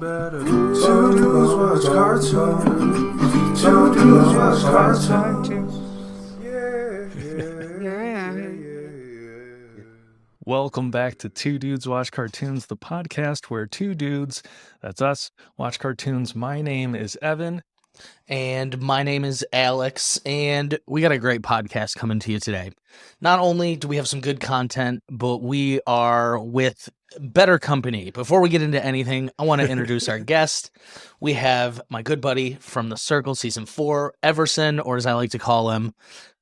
better. Two dudes watch cartoons. Two dudes watch cartoons. Welcome back to Two Dudes Watch Cartoons, the podcast where two dudes, that's us, watch cartoons. My name is Evan. And my name is Alex, and we got a great podcast coming to you today. Not only do we have some good content, but we are with better company. Before we get into anything, I want to introduce our guest. We have my good buddy from The Circle, Season 4, Eversen, or as I like to call him,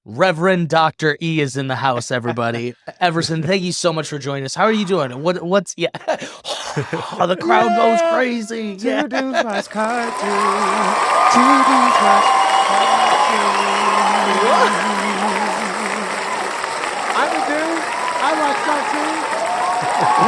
Reverend Dr. E is in the house, everybody. Eversen, thank you so much for joining us. How are you doing? What's the crowd goes crazy. Two dudes watch cartoons. Two dudes watch cartoons. I'm a dude. I watch cartoons.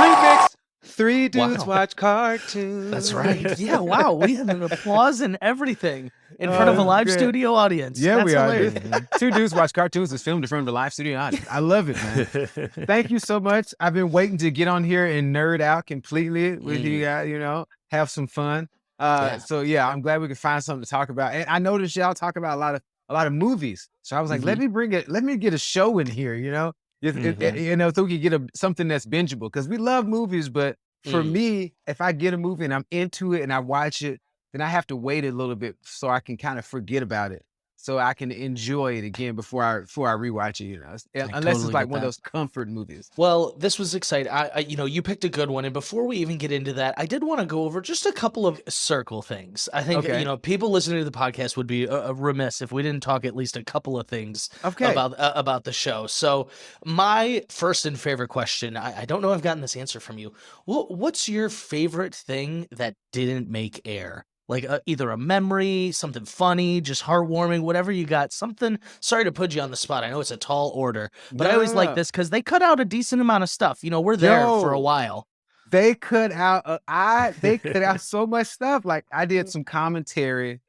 Remix. Three dudes watch cartoons. That's right. Yeah, wow. We had an applause and everything in front of a live studio audience. Yeah, That's we are. hilarious. Two Dudes Watch Cartoons is filmed in front of a live studio audience. I love it, man. Thank you so much. I've been waiting to get on here and nerd out completely with you guys, have some fun. So yeah, I'm glad we could find something to talk about. And I noticed y'all talk about a lot of movies. So I was like, let me get a show in here, so we can get something that's bingeable. Because we love movies, but for me, if I get a movie and I'm into it and I watch it, then I have to wait a little bit so I can kind of forget about it, so I can enjoy it again before I rewatch it. Unless it's like one of those comfort movies. Well, this was exciting. You picked a good one, and before we even get into that, I did want to go over just a couple of Circle things. I think people listening to the podcast would be remiss if we didn't talk at least a couple of things about the show. So, my first and favorite question, I don't know if I've gotten this answer from you. What's your favorite thing that didn't make air? Like either a memory, something funny, just heartwarming, whatever you got, something. Sorry to put you on the spot. I know it's a tall order, but I always like this because they cut out a decent amount of stuff. We're there for a while. They cut out so much stuff. Like I did some commentary.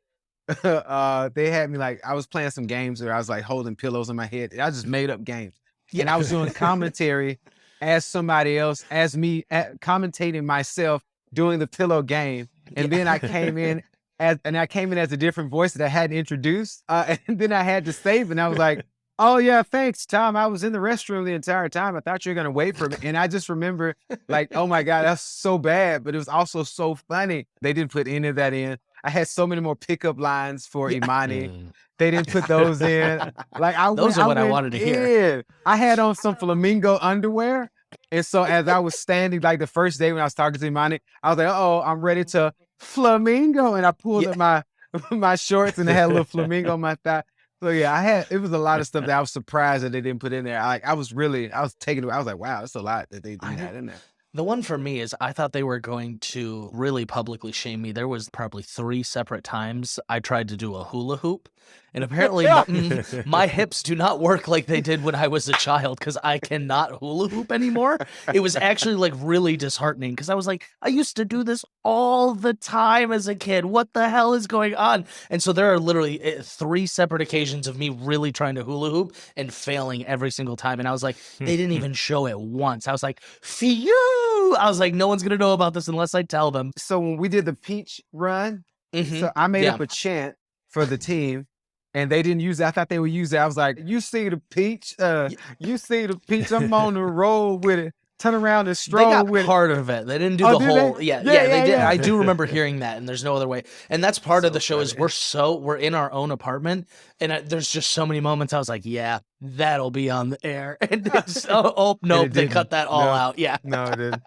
They had me like, I was playing some games where I was like holding pillows on my head. I just made up games. Yeah. And I was doing commentary as somebody else, as me commentating myself doing the pillow game. And then I came in as a different voice that I hadn't introduced. And then I had to save, and I was like, "Oh yeah, thanks, Tom. I was in the restroom the entire time. I thought you were gonna wait for me." And I just remember, like, "Oh my God, that's so bad," but it was also so funny. They didn't put any of that in. I had so many more pickup lines for Imani. They didn't put those in. Like those are what I wanted to hear. I had on some flamingo underwear. And so as I was standing, like the first day when I was talking to Imani, I was like, "Oh, I'm ready to flamingo." And I pulled up my shorts and they had a little flamingo on my thigh. So yeah, it was a lot of stuff that I was surprised that they didn't put in there. I was taken away. I was like, wow, that's a lot that they didn't have in there. The one for me is I thought they were going to really publicly shame me. There was probably 3 separate times I tried to do a hula hoop. And apparently my hips do not work like they did when I was a child because I cannot hula hoop anymore. It was actually like really disheartening because I was like, I used to do this all the time as a kid. What the hell is going on? And so there are literally 3 separate occasions of me really trying to hula hoop and failing every single time. And I was like, they didn't even show it once. I was like, phew! I was like, no one's going to know about this unless I tell them. So when we did the peach run, so I made up a chant for the team. And they didn't use it. I thought they would use it. I was like, you see the peach? You see the peach? I'm on the roll with it. Turn around and stroll with it. They got part of it. They didn't do the whole. Yeah, they did. I do remember hearing that, and there's no other way. And that's part of the show is we're in our own apartment, and there's just so many moments I was like, yeah, that'll be on the air. And it's, nope, they cut that all out. Yeah. No, it didn't.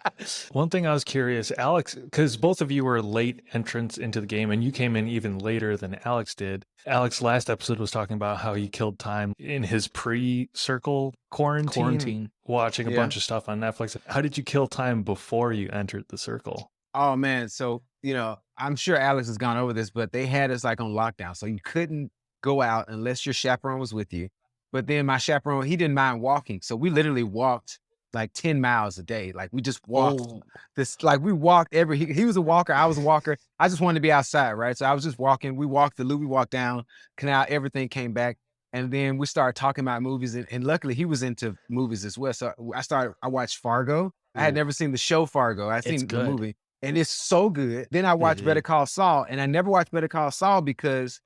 One thing I was curious, Alex, because both of you were late entrants into the game, and you came in even later than Alex did. Alex last episode was talking about how he killed time in his pre-Circle quarantine, watching a bunch of stuff on Netflix. How did you kill time before you entered the Circle? Oh man, so I'm sure Alex has gone over this, but they had us like on lockdown, so you couldn't go out unless your chaperone was with you. But then my chaperone, he didn't mind walking, so we literally walked like 10 miles a day. Like we just walked we walked he was a walker, I was a walker. I just wanted to be outside, right? So I was just walking. We walked the loop, we walked down canal, everything came back. And then we started talking about movies, and luckily he was into movies as well. So I watched Fargo. I had never seen the show Fargo. I'd seen the movie. and it's so good. Then I watched Better Call Saul, and I never watched Better Call Saul because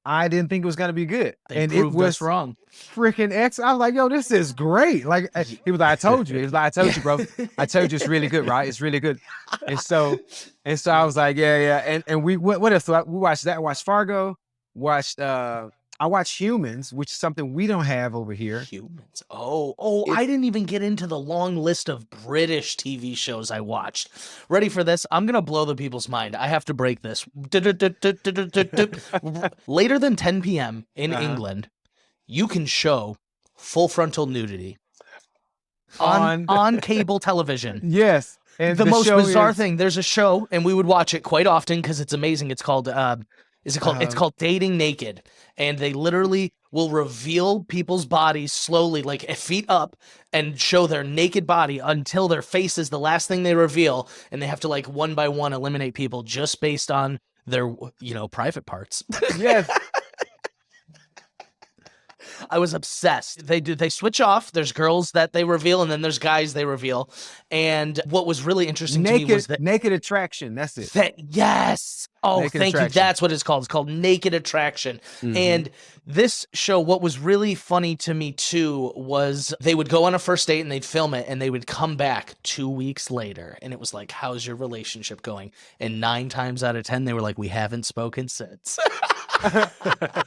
I didn't think it was gonna be good. They And it proved us was wrong. freaking I was like, yo, this is great. Like he was like, I told you. He was like, I told you, bro. I told you it's really good, right? It's really good. And so I was like, yeah. And we what else? We watched that. I watched Fargo. I watched Humans, which is something we don't have over here. Humans. I didn't even get into the long list of British TV shows I watched. Ready for this? I'm going to blow the people's mind. I have to break this. Later than 10 p.m. in England, you can show full frontal nudity on cable television. Yes. And the most bizarre thing, there's a show, and we would watch it quite often because it's amazing. It's called it's called Dating Naked, and they literally will reveal people's bodies slowly, like feet up, and show their naked body until their face is the last thing they reveal, and they have to like one by one eliminate people just based on their private parts. Yes. I was obsessed. They switch off. There's girls that they reveal, and then there's guys they reveal. And what was really interesting to me was that Naked Attraction. That's it. Yes. Oh, Naked thank Attraction. you. That's what it's called. It's called Naked Attraction. And this show, what was really funny to me too, was they would go on a first date and they'd film it, and they would come back 2 weeks later, and it was like, how's your relationship going? And 9 times out of 10, they were like, we haven't spoken since.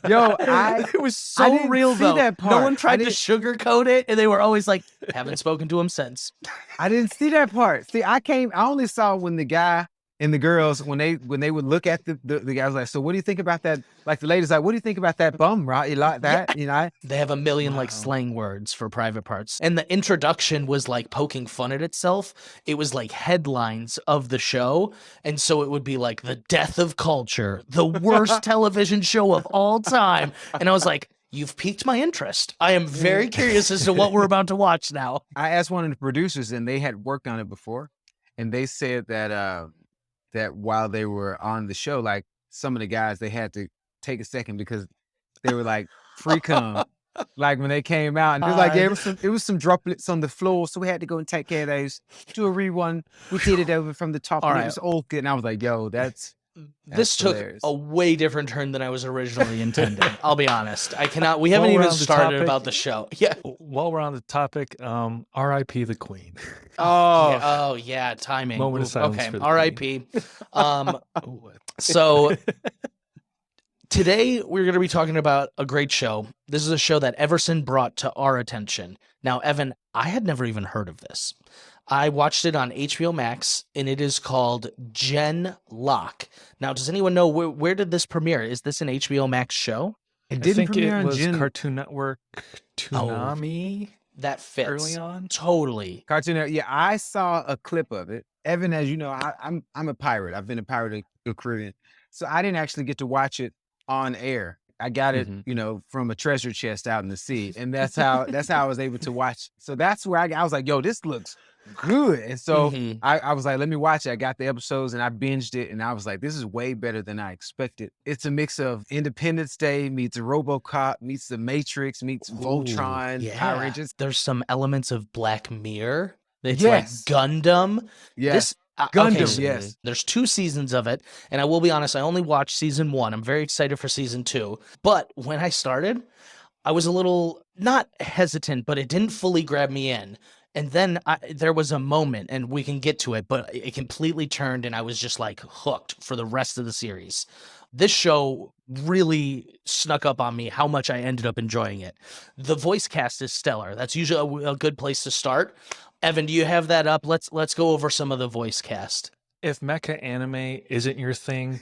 Yo, it was so real though. That part. No one tried to sugarcoat it, and they were always like, haven't spoken to him since. I didn't see that part. See, I only saw when the guy and the girls, when they would look at the guys like, so what do you think about that? Like the ladies like, what do you think about that bum, right? You like that? Yeah. They have a million like slang words for private parts. And the introduction was like poking fun at itself. It was like headlines of the show. And so it would be like the death of culture, the worst television show of all time. And I was like, you've piqued my interest. I am very curious as to what we're about to watch now. I asked one of the producers, and they had worked on it before. And they said that that while they were on the show, like some of the guys, they had to take a second because they were like free cum. Like when they came out, and it was like, yeah, it was some droplets on the floor, so we had to go and take care of those. Do a rerun. We did it over from the top, and it was all good. And I was like, yo, this took hilarious. A way different turn than I was originally intending. I'll be honest. We haven't even started about the show. Yeah. While we're on the topic, R.I.P. the Queen. Oh yeah, timing. Moment of silence. Okay, for the R.I.P. So today we're going to be talking about a great show. This is a show that Eversen brought to our attention. Now, Evan, I had never even heard of this. I watched it on HBO Max, and it is called Gen Lock. Now, does anyone know where did this premiere? Is this an HBO Max show? It didn't premiere on Cartoon Network Toonami. That fits early on. Totally. Cartoon Network. Yeah, I saw a clip of it. Evan, as you know, I'm a pirate. I've been a pirate of the Caribbean, so I didn't actually get to watch it on air. I got it, from a treasure chest out in the sea, and that's how I was able to watch. So that's where I was like, yo, this looks good. And so I was like, let me watch it. I got the episodes and I binged it, and I was like, this is way better than I expected. It's a mix of Independence Day meets RoboCop meets The Matrix meets Voltron, Power Rangers. There's some elements of Black Mirror. It's like Gundam. Yes. Gundam, yes. There's 2 seasons of it, and I will be honest, I only watched season 1. I'm very excited for season 2. But when I started, I was a little, not hesitant, but it didn't fully grab me in. And then there was a moment, and we can get to it, but it completely turned, and I was just like hooked for the rest of the series. This show really snuck up on me how much I ended up enjoying it. The voice cast is stellar. That's usually a good place to start. Evan, do you have that up? Let's go over some of the voice cast. If mecha anime isn't your thing,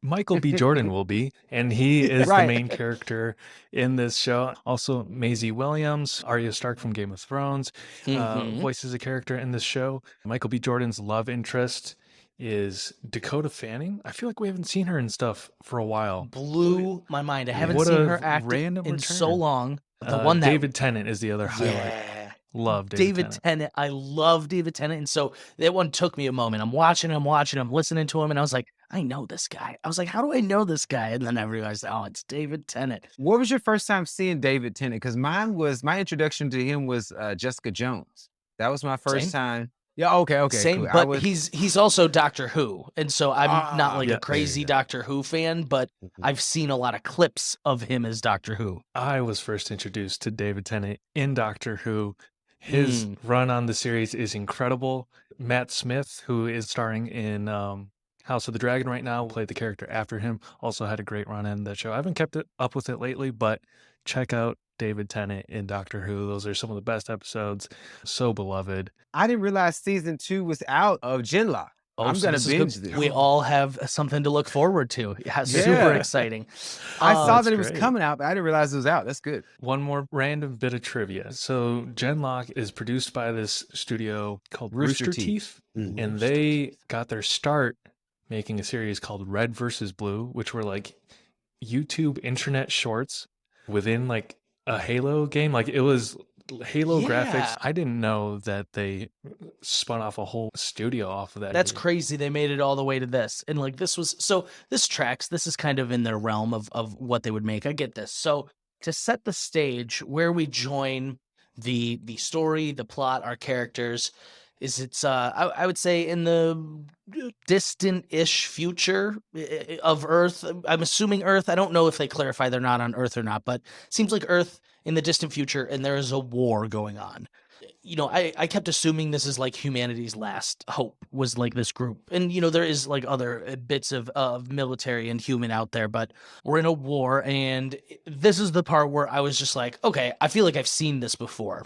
Michael B. Jordan will be, and he is the main character in this show. Also, Maisie Williams, Arya Stark from Game of Thrones, voices a character in this show. Michael B. Jordan's love interest is Dakota Fanning. I feel like we haven't seen her in stuff for a while. Blew my mind. I haven't seen her act in so long. The one that David Tennant is the other highlight. Love David Tennant. I love David Tennant. And so that one took me a moment. I'm watching him, listening to him, and I was like, I know this guy. I was like, how do I know this guy? And then I realized, oh, it's David Tennant. What was your first time seeing David Tennant? Because my introduction to him was Jessica Jones. That was my first time. Yeah, okay, Same, cool. but he's also Doctor Who, and so I'm not like yeah, a crazy there you go. Doctor Who fan, but I've seen a lot of clips of him as Doctor Who. I was first introduced to David Tennant in Doctor Who. His run on the series is incredible. Matt Smith, who is starring in House of the Dragon right now, played the character after him, also had a great run in that show. I haven't kept it up with it lately, but check out David Tennant in Doctor Who. Those are some of the best episodes. So beloved. I didn't realize season 2 was out of Genlock. I'm So gonna this is binge good. this. We all have something to look forward to. Yeah, super Yeah. exciting. I saw that's that it was great. coming out, but I didn't realize it was out. That's good. One more random bit of trivia. So Genlock is produced by this studio called Rooster Rooster Teeth. Teeth, and they got their start making a series called Red versus Blue, which were like YouTube internet shorts within like a Halo game. Like it was Halo graphics. Yeah. I didn't know that they spun off a whole studio off of that. That's game. crazy. They made it all the way to this. And like this tracks. This is kind of in their realm of what they would make. I get this. So to set the stage where we join the story, the plot, our characters, it's I would say in the distant-ish future of Earth. I'm assuming Earth. I don't know if they clarify they're not on Earth or not, but it seems like Earth in the distant future, and there is a war going on. You know, I kept assuming this is like humanity's last hope was like this group. And, you know, there is like other bits of military and human out there, but we're in a war. And this is the part where I was just like, okay, I feel like I've seen this before.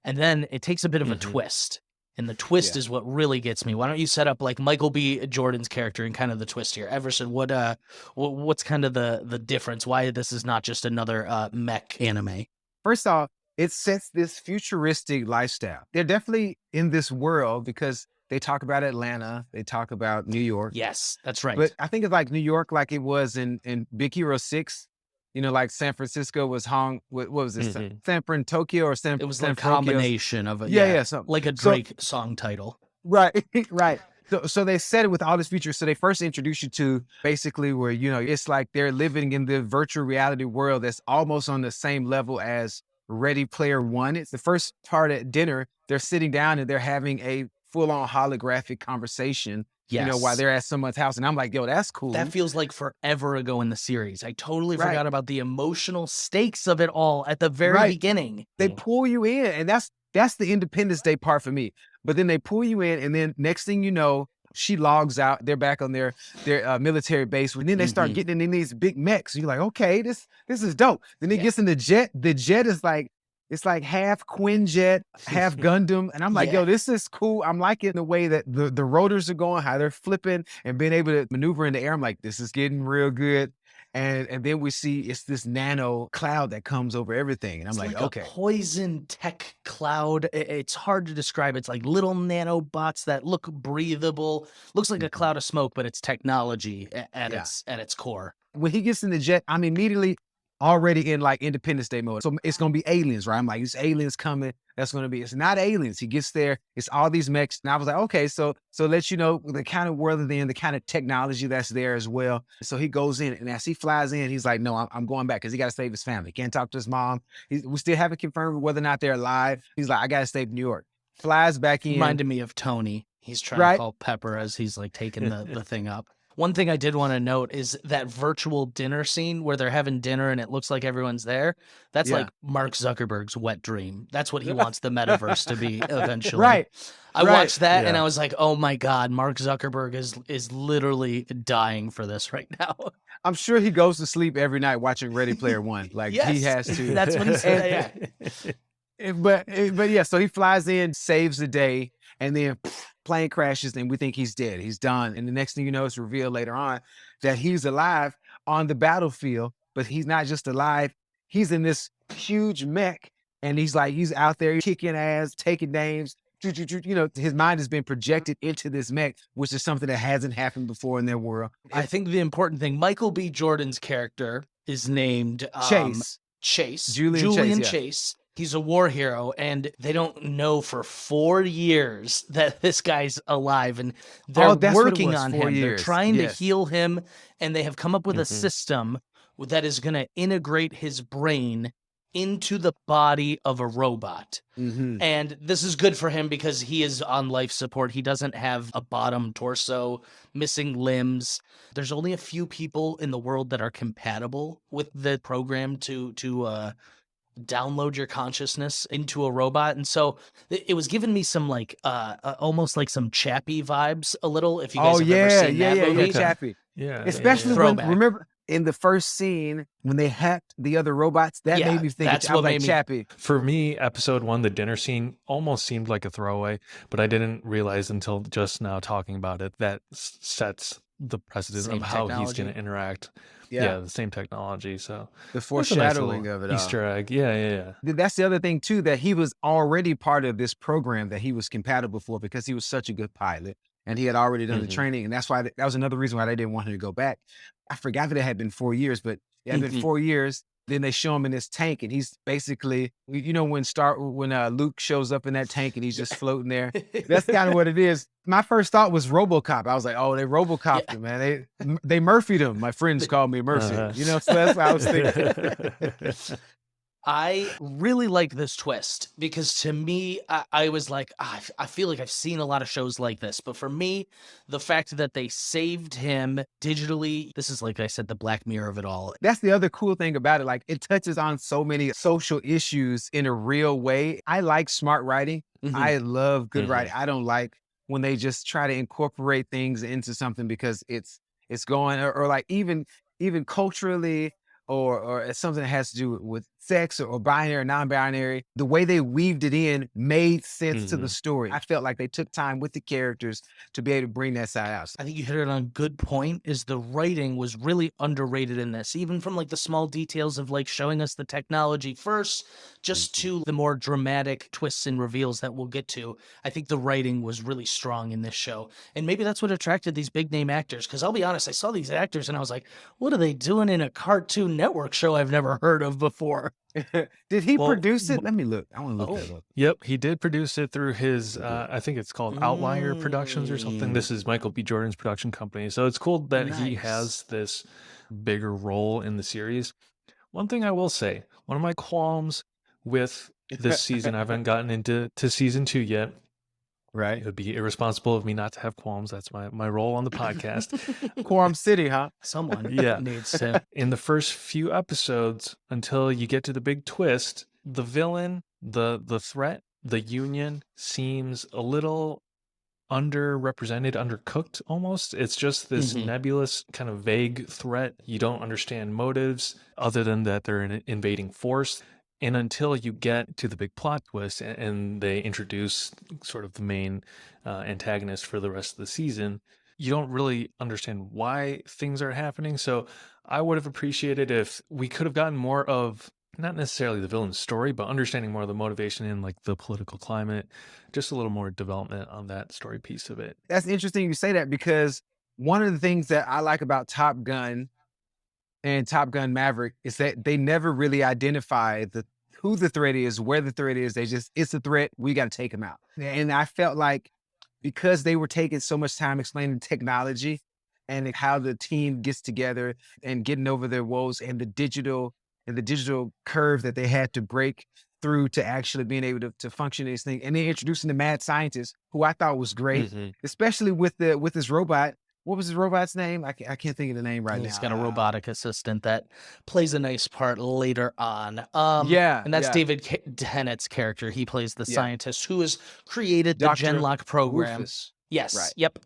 And then it takes a bit of a twist. And the twist is what really gets me. Why don't you set up like Michael B. Jordan's character and kind of the twist here? Everson, what's kind of the difference? Why this is not just another mech anime? First off, it sets this futuristic lifestyle. They're definitely in this world because they talk about Atlanta, they talk about New York. Yes, that's right. But I think it's like New York, like it was in Big Hero 6. You know, like San Francisco was what was this? San Fran, Tokyo, or San? It was San like a Francisco? combination of it. Yeah, something. Like a Drake song title. Right, right. So they said it with all this features. So they first introduce you to basically where, you know, it's like they're living in the virtual reality world that's almost on the same level as Ready Player One. It's the first part at dinner. They're sitting down and they're having a full-on holographic conversation. Yes. You know, while they're at someone's house. And I'm like, yo, that's cool. That feels like forever ago in the series. I totally forgot about the emotional stakes of it all at the very beginning. They pull you in, and that's the Independence Day part for me. But then they pull you in, and then next thing you know, she logs out. They're back on their military base. And then they start getting in these big mechs. You're like, okay, this is dope. Then it gets in the jet. The jet is like, it's like half Quinjet, half Gundam. And I'm like, yo, this is cool. I'm liking the way that the rotors are going, how they're flipping and being able to maneuver in the air. I'm like, this is getting real good. And then we see it's this nano cloud that comes over everything. And I'm like, okay. A poison tech cloud. It's hard to describe. It's like little nanobots that look breathable. Looks like a cloud of smoke, but it's technology at its core. When he gets in the jet, I'm immediately already in like Independence Day mode. So it's going to be aliens, right? I'm like, it's aliens coming. That's going to be, it's not aliens. He gets there. It's all these mechs. And I was like, okay, so let you know the kind of world they're in, the kind of technology that's there as well. So he goes in, and as he flies in, he's like, no, I'm going back because he got to save his family. Can't talk to his mom. We still haven't confirmed whether or not they're alive. He's like, I got to stay in New York. Flies back in. Reminded me of Tony. He's trying to call Pepper as he's like taking the thing up. One thing I did want to note is that virtual dinner scene where they're having dinner and it looks like everyone's there. That's like Mark Zuckerberg's wet dream. That's what he wants the metaverse to be eventually. Right. I watched that and I was like, oh my God, Mark Zuckerberg is literally dying for this right now. I'm sure he goes to sleep every night watching Ready Player One. Like he has to. That's what he said. But yeah, so he flies in, saves the day, and then plane crashes, and we think he's dead. He's done. And the next thing you know, it's revealed later on that he's alive on the battlefield, but he's not just alive. He's in this huge mech, and he's out there kicking ass, taking names. You know, his mind has been projected into this mech, which is something that hasn't happened before in their world. I think the important thing, Michael B. Jordan's character is named Chase. Julian Chase. He's a war hero, and they don't know for 4 years that this guy's alive, and they're working on him. They're trying to heal him, and they have come up with a system that is going to integrate his brain into the body of a robot. Mhm. And this is good for him because he is on life support. He doesn't have a bottom torso, missing limbs. There's only a few people in the world that are compatible with the program to download your consciousness into a robot. And so it was giving me some like almost like some Chappie vibes a little, if you guys have ever seen that movie. Chappie. Yeah. Especially when, Throwback. remember in the first scene when they hacked the other robots, that Yeah, made me think that's I was what like made me- Chappie. For me, episode 1, the dinner scene almost seemed like a throwaway, but I didn't realize until just now talking about it that sets the precedent Same of how he's technology. going to interact. Yeah. Yeah, the same technology. So The that's a nice foreshadowing little of it all. Easter egg. Yeah. That's the other thing too, that he was already part of this program that he was compatible for because he was such a good pilot and he had already done the Mhm. training. And that's why that was another reason why they didn't want him to go back. I forgot that it had been 4 years, but it had been Mhm. 4 years. Then they show him in this tank and he's basically, you know, when Luke shows up in that tank and he's just floating there. That's kind of what it is. My first thought was RoboCop. I was like, oh, they RoboCoped him, man. They Murphy'd him. My friends call me Murphy. Uh-huh. You know, so that's what I was thinking. I really like this twist because to me, I was like, I feel like I've seen a lot of shows like this. But for me, the fact that they saved him digitally, this is, like I said, the Black Mirror of it all. That's the other cool thing about it. Like, it touches on so many social issues in a real way. I like smart writing. Mhm. I love good Mhm. writing. I don't like when they just try to incorporate things into something because it's going or like even culturally or it's something that has to do with sex or binary or non-binary. The way they weaved it in made sense to the story. I felt like they took time with the characters to be able to bring that side out. I think you hit it on a good point, is the writing was really underrated in this, even from like the small details of like showing us the technology first, just to the more dramatic twists and reveals that we'll get to. I think the writing was really strong in this show. And maybe that's what attracted these big name actors. Because I'll be honest, I saw these actors and I was like, what are they doing in a Cartoon Network show I've never heard of before? Did he Well, produce it? Let me look. I want to look that up. Yep, he did produce it through his, I think it's called Outlier Productions or something. This is Michael B. Jordan's production company. So it's cool that he Nice. has this bigger role in the series. One thing I will say, one of my qualms with this season, I haven't gotten into season 2 yet. Right. It would be irresponsible of me not to have qualms. That's my role on the podcast. Quorum City, huh? Someone Yeah. needs to. In the first few episodes, until you get to the big twist, the villain, the threat, the Union seems a little underrepresented, undercooked almost. It's just this nebulous kind of vague threat. You don't understand motives other than that they're an invading force. And until you get to the big plot twist and they introduce sort of the main antagonist for the rest of the season, you don't really understand why things are happening. So I would have appreciated if we could have gotten more of, not necessarily the villain's story, but understanding more of the motivation in like the political climate, just a little more development on that story piece of it. That's interesting you say that because one of the things that I like about Top Gun and Top Gun Maverick is that they never really identify who the threat is, where the threat is. It's a threat. We got to take them out. And I felt like because they were taking so much time explaining technology and how the team gets together and getting over their woes and the digital curve that they had to break through to actually being able to function in this thing. And then introducing the mad scientist, who I thought was great, especially with this robot. What was his robot's name? I can't think of the name right now. He's got a robotic assistant that plays a nice part later on. And that's yeah. David Tennant's character. He plays the scientist who has created the Dr. Genlock program. Rufus. Yes. Right. Yep.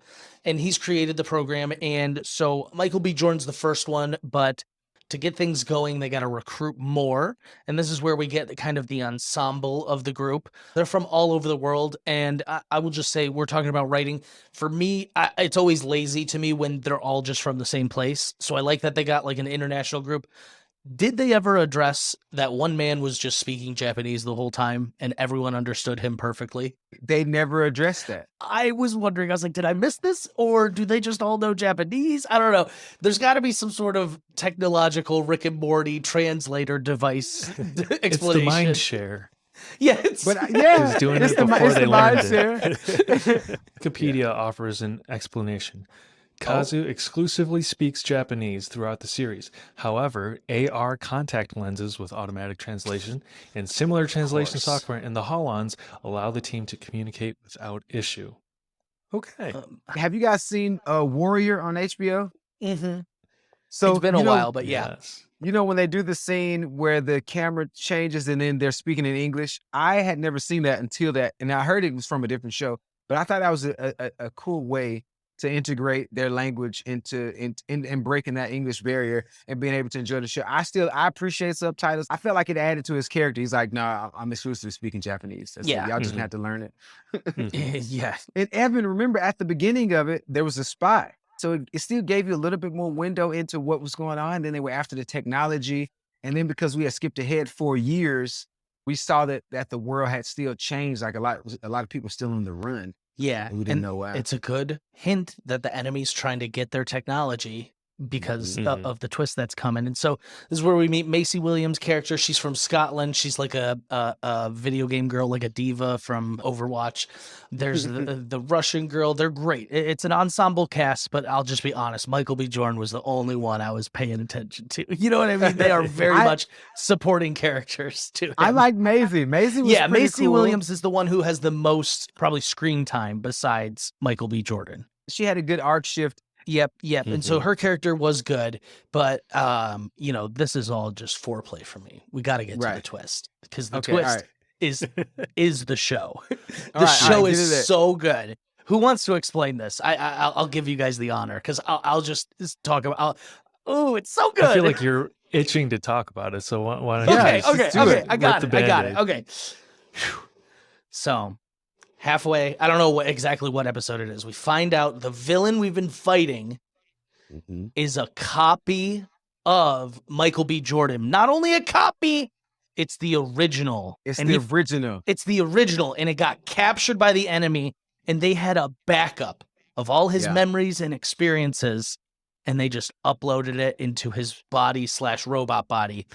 And he's created the program. And so Michael B. Jordan's the first one, but to get things going, they got to recruit more. And this is where we get kind of the ensemble of the group. They're from all over the world. And I will just say, we're talking about writing. For me, it's always lazy to me when they're all just from the same place. So I like that they got like an international group. Did they ever address that one man was just speaking Japanese the whole time and everyone understood him perfectly? They never addressed that. I was wondering, I was like, did I miss this? Or do they just all know Japanese? I don't know. There's got to be some sort of technological Rick and Morty translator device explanation. It's the mind share. Yeah, it's Who's doing it before they learned share. it. Wikipedia offers an explanation. Kazu exclusively speaks Japanese throughout the series. However, AR contact lenses with automatic translation and similar translation software in the Holons allow the team to communicate without issue. Okay. Have you guys seen Warrior on HBO? Mm-hmm. So It's been a while, but yeah. Yes. You know, when they do the scene where the camera changes and then they're speaking in English, I had never seen that until that. And I heard it was from a different show, but I thought that was a cool way to integrate their language into and breaking that English barrier and being able to enjoy the show. I appreciate subtitles. I felt like it added to his character. He's like, "No, I'm exclusively speaking Japanese. That's it. Y'all just have to learn it." Yeah. And Evan, remember at the beginning of it, there was a spy. So it still gave you a little bit more window into what was going on. Then they were after the technology. And then because we had skipped ahead 4 years, we saw that the world had still changed. Like a lot of people still on the run. Yeah. Who didn't know why. It's a good hint that the enemy's trying to get their technology because of the twist that's coming. And so this is where we meet Maisie Williams' character. She's from Scotland. She's like a video game girl, like a diva from Overwatch. There's the Russian girl. They're great. It's an ensemble cast, but I'll just be honest. Michael B. Jordan was the only one I was paying attention to. You know what I mean? They are very much supporting characters too. I like Maisie. Maisie was pretty Maisie cool. Williams is the one who has the most probably screen time besides Michael B. Jordan. She had a good arc shift. Yep. And so her character was good, but this is all just foreplay for me. We got to get to the twist because the twist is the show. The show is so good. Who wants to explain this? I'll give you guys the honor because I'll just talk about. Oh, it's so good. I feel like you're itching to talk about it, so why don't you Okay. I got it. Okay. So. Halfway, I don't know exactly what episode it is. We find out the villain we've been fighting is a copy of Michael B. Jordan. Not only a copy, it's the original. It's the original, and it got captured by the enemy, and they had a backup of all his memories and experiences, and they just uploaded it into his body/robot body.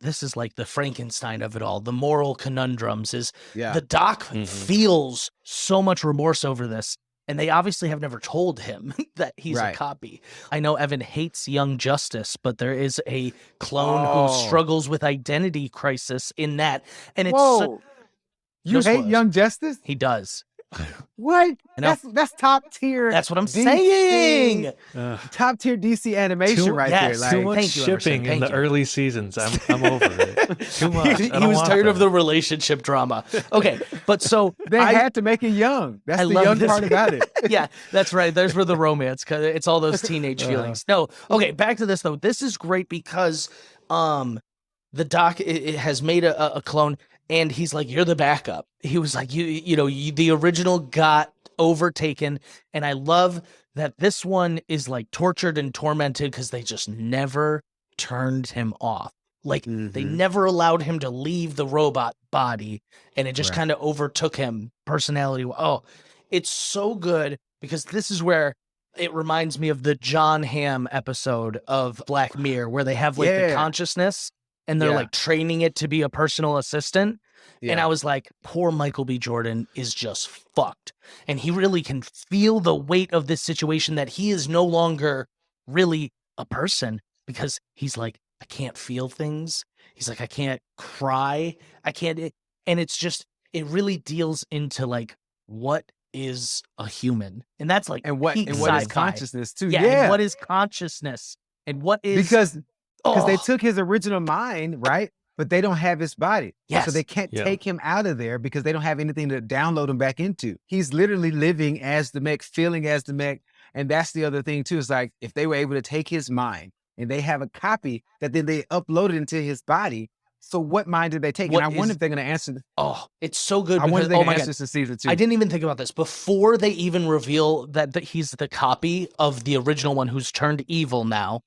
This is like the Frankenstein of it all. The moral conundrums is the doc feels so much remorse over this, and they obviously have never told him that he's a copy. I know Evan hates Young Justice, but there is a clone who struggles with identity crisis in that, and it's you hate Young Justice? He does. What? That's top tier. That's what I'm saying. Top tier DC animation there. Like, too much shipping in the early seasons. I'm over it. Too much. He was tired of the relationship drama. Okay, but so they had to make it young. That's the young part about it. Yeah, that's right. There's where the romance, because it's all those teenage feelings. No, okay. Back to this though. This is great because the doc it has made a clone. And he's like, "You're the backup." He was like, the original got overtaken. And I love that this one is like tortured and tormented because they just never turned him off. Like they never allowed him to leave the robot body, and it just kind of overtook him personality. Oh, it's so good because this is where it reminds me of the John Hamm episode of Black Mirror where they have like the consciousness. And they're like training it to be a personal assistant. Yeah. And I was like, poor Michael B. Jordan is just fucked. And he really can feel the weight of this situation that he is no longer really a person because he's like, I can't feel things. He's like, I can't cry. I can't. And it's just, it really deals into like, what is a human? And that's like, and what is consciousness too? Yeah. And what is consciousness? And what is. Because they took his original mind, right? But they don't have his body. Yes. So they can't take him out of there because they don't have anything to download him back into. He's literally living as the mech, feeling as the mech. And that's the other thing too. It's like if they were able to take his mind and they have a copy that then they uploaded into his body. So what mind did they take? And I wonder if they're going to answer. Oh, it's so good. I wonder if they're going to answer this in season 2. I didn't even think about this. Before they even reveal that he's the copy of the original one who's turned evil now,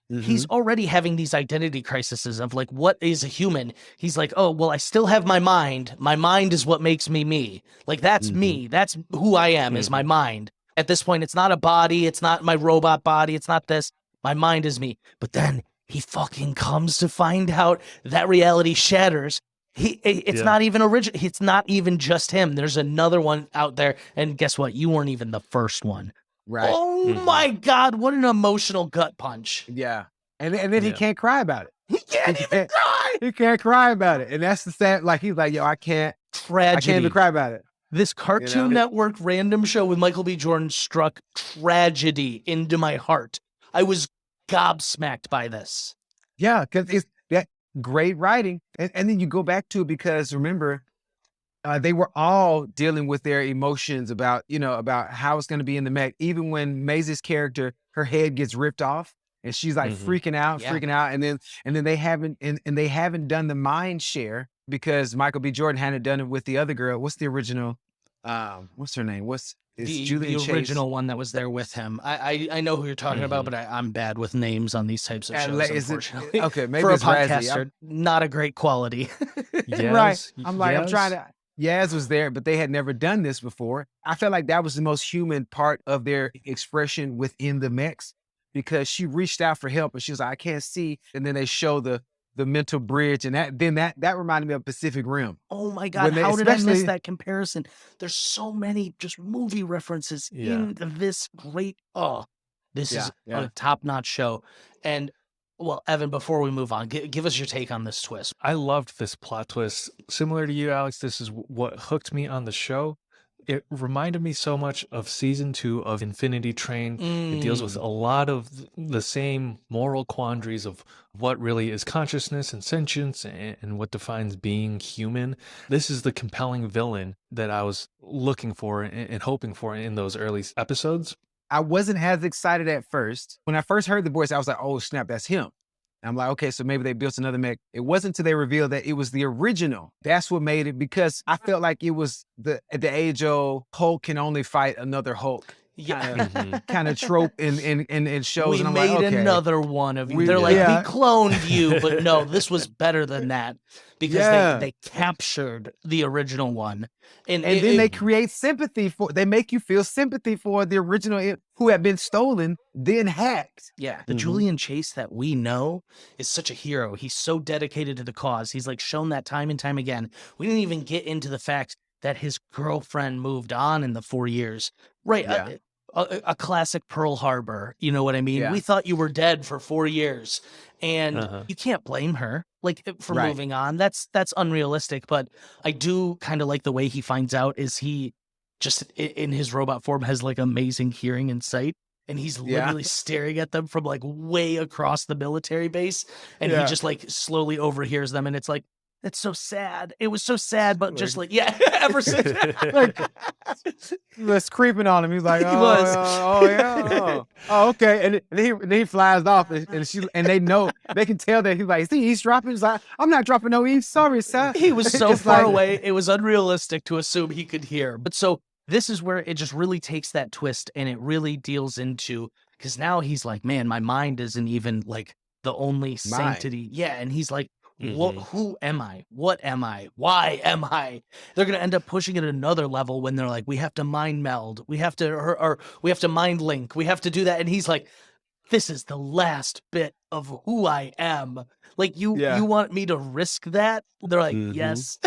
he's already having these identity crises of like, what is a human? He's like, oh, well, I still have my mind. My mind is what makes me me. Like, that's me. That's who I am is my mind. At this point, it's not a body. It's not my robot body. It's not this. My mind is me. But then he fucking comes to find out that reality shatters. It's not even original. It's not even just him. There's another one out there. And guess what? You weren't even the first one. Right. Oh my God, what an emotional gut punch. Yeah. And then he Yeah. can't cry about it. He can't even cry. He can't cry about it. And that's the sad, like, he's like, yo, I can't Tragedy. even cry about it. This Cartoon Network random show with Michael B. Jordan struck tragedy into my heart. I was gobsmacked by this. Yeah, because it's that great writing. And then you go back to it because remember, they were all dealing with their emotions about, about how it's going to be in the mech. Even when Maisie's character, her head gets ripped off and she's like freaking out. And then they haven't done the mind share because Michael B. Jordan hadn't done it with the other girl. What's the original? What's her name? The original one that was there with him. I know who you're talking about, but I'm bad with names on these types of shows, unfortunately. Okay, maybe for a it's Razzie. podcaster, not a great quality. Right. I'm trying to. Yaz was there, but they had never done this before. I felt like that was the most human part of their expression within the mechs because she reached out for help and she was like, I can't see. And then they show the mental bridge. And that reminded me of Pacific Rim. Oh my God. How did I miss that comparison? There's so many just movie references in this great, this is a top-notch show. And well, Evan, before we move on, give us your take on this twist. I loved this plot twist. Similar to you, Alex, this is what hooked me on the show. It reminded me so much of season 2 of Infinity Train. It deals with a lot of the same moral quandaries of what really is consciousness and sentience and what defines being human. This is the compelling villain that I was looking for and hoping for in those early episodes. I wasn't as excited at first. When I first heard the voice, I was like, oh, snap, that's him. And I'm like, okay, so maybe they built another mech. It wasn't until they revealed that it was the original. That's what made it, because I felt like it was the age-old Hulk can only fight another Hulk. Kind of trope in shows. We and I'm made like, okay. another one of you. They're like, we cloned you, but no, this was better than that because they captured the original one. And then they create sympathy they make you feel sympathy for the original who had been stolen, then hacked. Yeah. The Julian Chase that we know is such a hero. He's so dedicated to the cause. He's like shown that time and time again. We didn't even get into the fact that his girlfriend moved on in the 4 years. Right. Yeah. A classic Pearl Harbor. You know what I mean? Yeah. We thought you were dead for 4 years. And you can't blame her for moving on. That's unrealistic. But I do kind of like the way he finds out is he just in his robot form has like amazing hearing and sight. And he's literally staring at them from like way across the military base. And he just like slowly overhears them. And it's like, it's so sad. It was so sad, but just like, Eversen. Like, was creeping on him. He's like, okay. And he flies off, and they know, they can tell that he's like, is he eavesdropping? He's like, I'm not dropping no eaves. Sorry, sir. He was so far away. It was unrealistic to assume he could hear. But so this is where it just really takes that twist, and it really deals into, because now he's like, man, my mind isn't even like the only sanctity. Yeah, and he's like, who am I? What am I? Why am I? They're gonna end up pushing it another level when they're like, we have to mind meld, we have to, or we have to mind link, we have to do that. And he's like, this is the last bit of who I am. Like you want me to risk that? They're like, yes.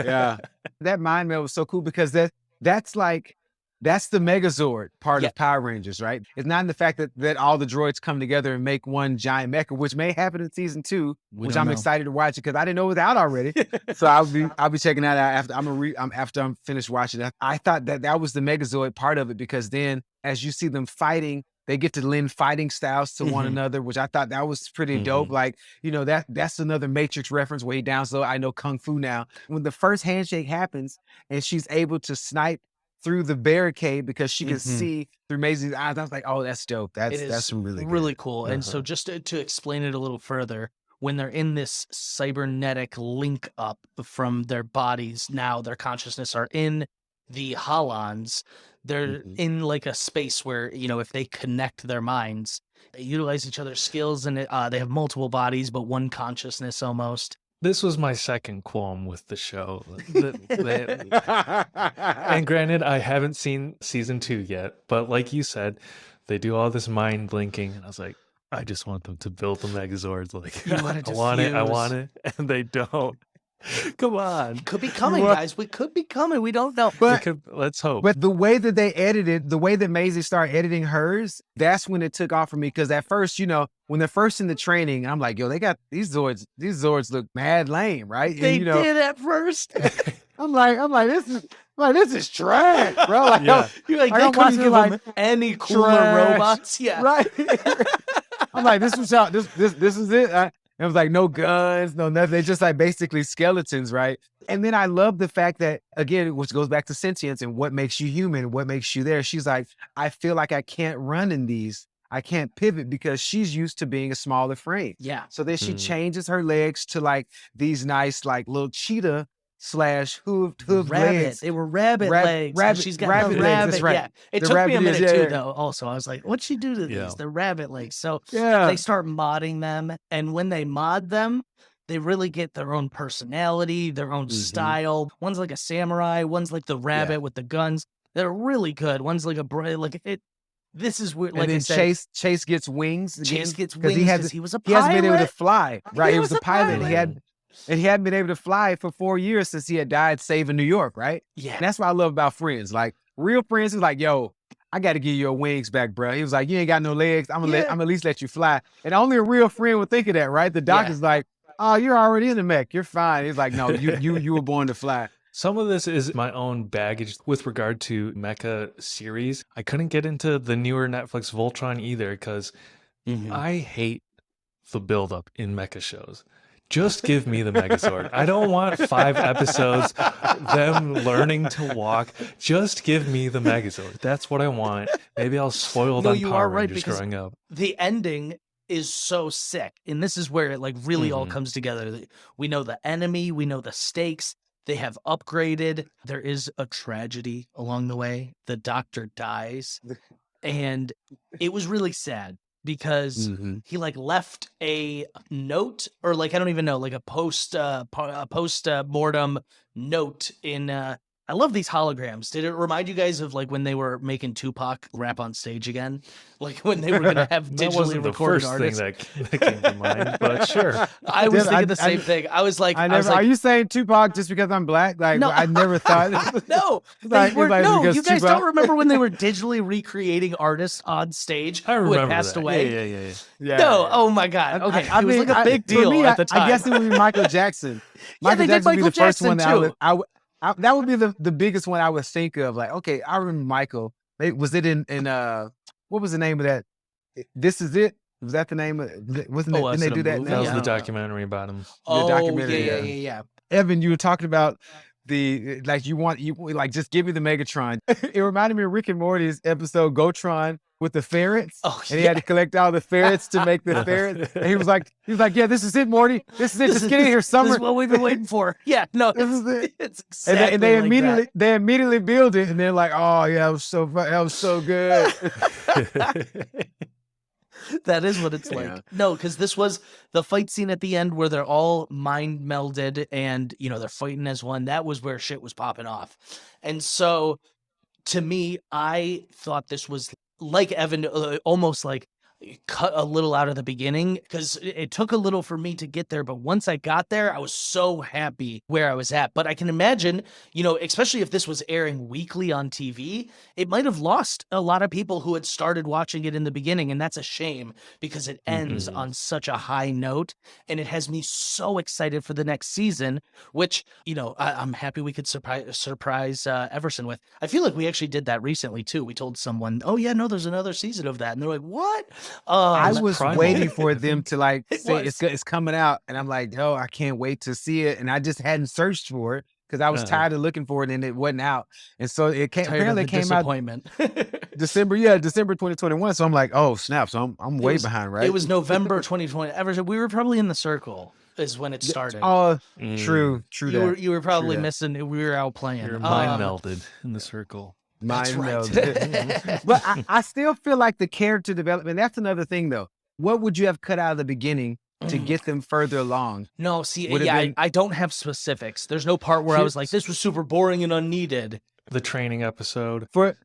Yeah, that mind meld was so cool because that's the Megazord part of Power Rangers, right? It's not in the fact that all the droids come together and make one giant mecha, which may happen in season 2, which I'm excited to watch it because I didn't know it was out already. So I'll be checking that out after I'm finished watching it. I thought that was the Megazord part of it because then as you see them fighting, they get to lend fighting styles to one another, which I thought that was pretty dope. Like, that's another Matrix reference way down. So I know Kung Fu now. When the first handshake happens and she's able to snipe through the barricade because she can see through Maisie's eyes, I was like, oh, that's dope. That's really cool. And so just to explain it a little further, when they're in this cybernetic link up from their bodies, now their consciousness are in the holons. They're in like a space where, if they connect their minds, they utilize each other's skills, and they have multiple bodies, but one consciousness almost. This was my second qualm with the show. And granted, I haven't seen season 2 yet, but like you said, they do all this mind blinking, and I was like, I just want them to build the Megazords. Like, I want it, and they don't. Come on. Could be coming, What? guys. We could be coming. We don't know. But Let's hope. But the way that they edited, the way that Maisie started editing hers, that's when it took off for me. Because at first, when they're first in the training, I'm like, yo, they got these Zords. These Zords look mad lame, right? They did at first. I'm like, this is trash, bro. Like, Yeah. You're like, I'm they couldn't watching, give like, them any cooler trash. robots. Yeah. right. I'm like, this is how this is it. It was like no guns, no nothing. They just like basically skeletons, right? And then I love the fact that, again, which goes back to sentience and what makes you human, what makes you there. She's like, I feel like I can't run in these. I can't pivot because she's used to being a smaller frame. Yeah. So then she changes her legs to like these nice, like little cheetah / hooved Rabbit. legs. They were rabbit legs. rabbit- She's got rabbit the legs, rabbit. that's right. Yeah. It The took me a rabbit minute is- too, yeah. though. Also, I was like, what'd she do to these? Yeah. The rabbit legs. So Yeah. they start modding them. And when they mod them, they really get their own personality, their own style. One's like a samurai. One's like the rabbit with the guns. They're really good. One's like this is weird. Like and I then said, Chase gets wings. Chase again, gets 'cause wings he because he was a He pilot. hasn't been able to fly. Right. He He was was a a pilot. pilot. He hadn't been able to fly for 4 years since he had died saving New York, right? Yeah. And that's what I love about friends. Like real friends is like, yo, I got to give you your wings back, bro. He was like, you ain't got no legs. I'm gonna at least let you fly. And only a real friend would think of that, right? The doctor's like, oh, you're already in the mech. You're fine. He's like, no, you were born to fly. Some of this is my own baggage with regard to mecha series. I couldn't get into the newer Netflix Voltron either because I hate the buildup in mecha shows. Just give me the Megazord. I don't want 5 episodes, them learning to walk. Just give me the Megazord. That's what I want. Maybe I'll spoil No, on you Power are right, Rangers because growing up. the ending is so sick. And this is where it like really all comes together. We know the enemy, we know the stakes. They have upgraded. There is a tragedy along the way. The doctor dies. And it was really sad because he like left a note or like, I don't even know, like a post mortem note in I love these holograms. Did it remind you guys of like when they were making Tupac rap on stage again? Like when they were going to have That digitally wasn't the recorded first artists? thing that came to mind, but sure. I was Dude, thinking the same thing. I was like, Are you saying Tupac just because I'm black? Like, No. I never thought. no, Like- like no, because you guys Tupac- don't remember when they were digitally recreating artists on stage I who remember had passed that. away? Yeah. Yeah. No, oh my God. Okay, it was like a big for deal me, at the time. I guess it would be Michael Jackson. Yeah, they did Jackson would be Michael the first one Jackson, that that would be the biggest one I would think of. Like, okay, I remember Michael. Was it in what was the name of that? This Is It? Was that the name of? Wasn't it? Didn't they do that? movie? That was Yeah, I the don't know. documentary about him. Oh, documentary, yeah. Evan, you were talking about the like you like just give me the Megatron. It reminded me of Rick and Morty's episode Gotron with the ferrets. Oh, And he had to collect all the ferrets to make the ferrets. And he was like, yeah, this is it, Morty. This is it. Just get in here, This Summer. is what we've been waiting for. Yeah, no, This is it. it's exactly And they like immediately build it, and they're like, "Oh yeah, that was so good." that is what it's like. Yeah. No, because this was the fight scene at the end where they're all mind melded and they're fighting as one. That was where shit was popping off. And so to me, I thought this was like Evan, almost like cut a little out of the beginning because it took a little for me to get there. But once I got there, I was so happy where I was at. But I can imagine, especially if this was airing weekly on TV, it might have lost a lot of people who had started watching it in the beginning. And that's a shame because it ends on such a high note. And it has me so excited for the next season, which, I'm happy we could surprise Eversen with. I feel like we actually did that recently too. We told someone, oh yeah, no, there's another season of that. And they're like, what? I was Primal. waiting for them to like It say was. it's coming out, and I'm like, yo, I can't wait to see it. And I just hadn't searched for it because I was tired of looking for it, and it wasn't out. And so it came. Tired of Apparently, the it came out disappointment. December 2021. So I'm like, oh snap! So I'm way behind, right? It was November 2020. Everson, we were probably in the circle is when it started. Oh, true. You were probably that. missing. We were out playing. You're mind melded in the circle. That's Mind right. melded. But I still feel like the character development. That's another thing, though. What would you have cut out of the beginning to get them further along? No, see, Would it been- I don't have specifics. There's no part where I was like, this was super boring and unneeded. The training episode. For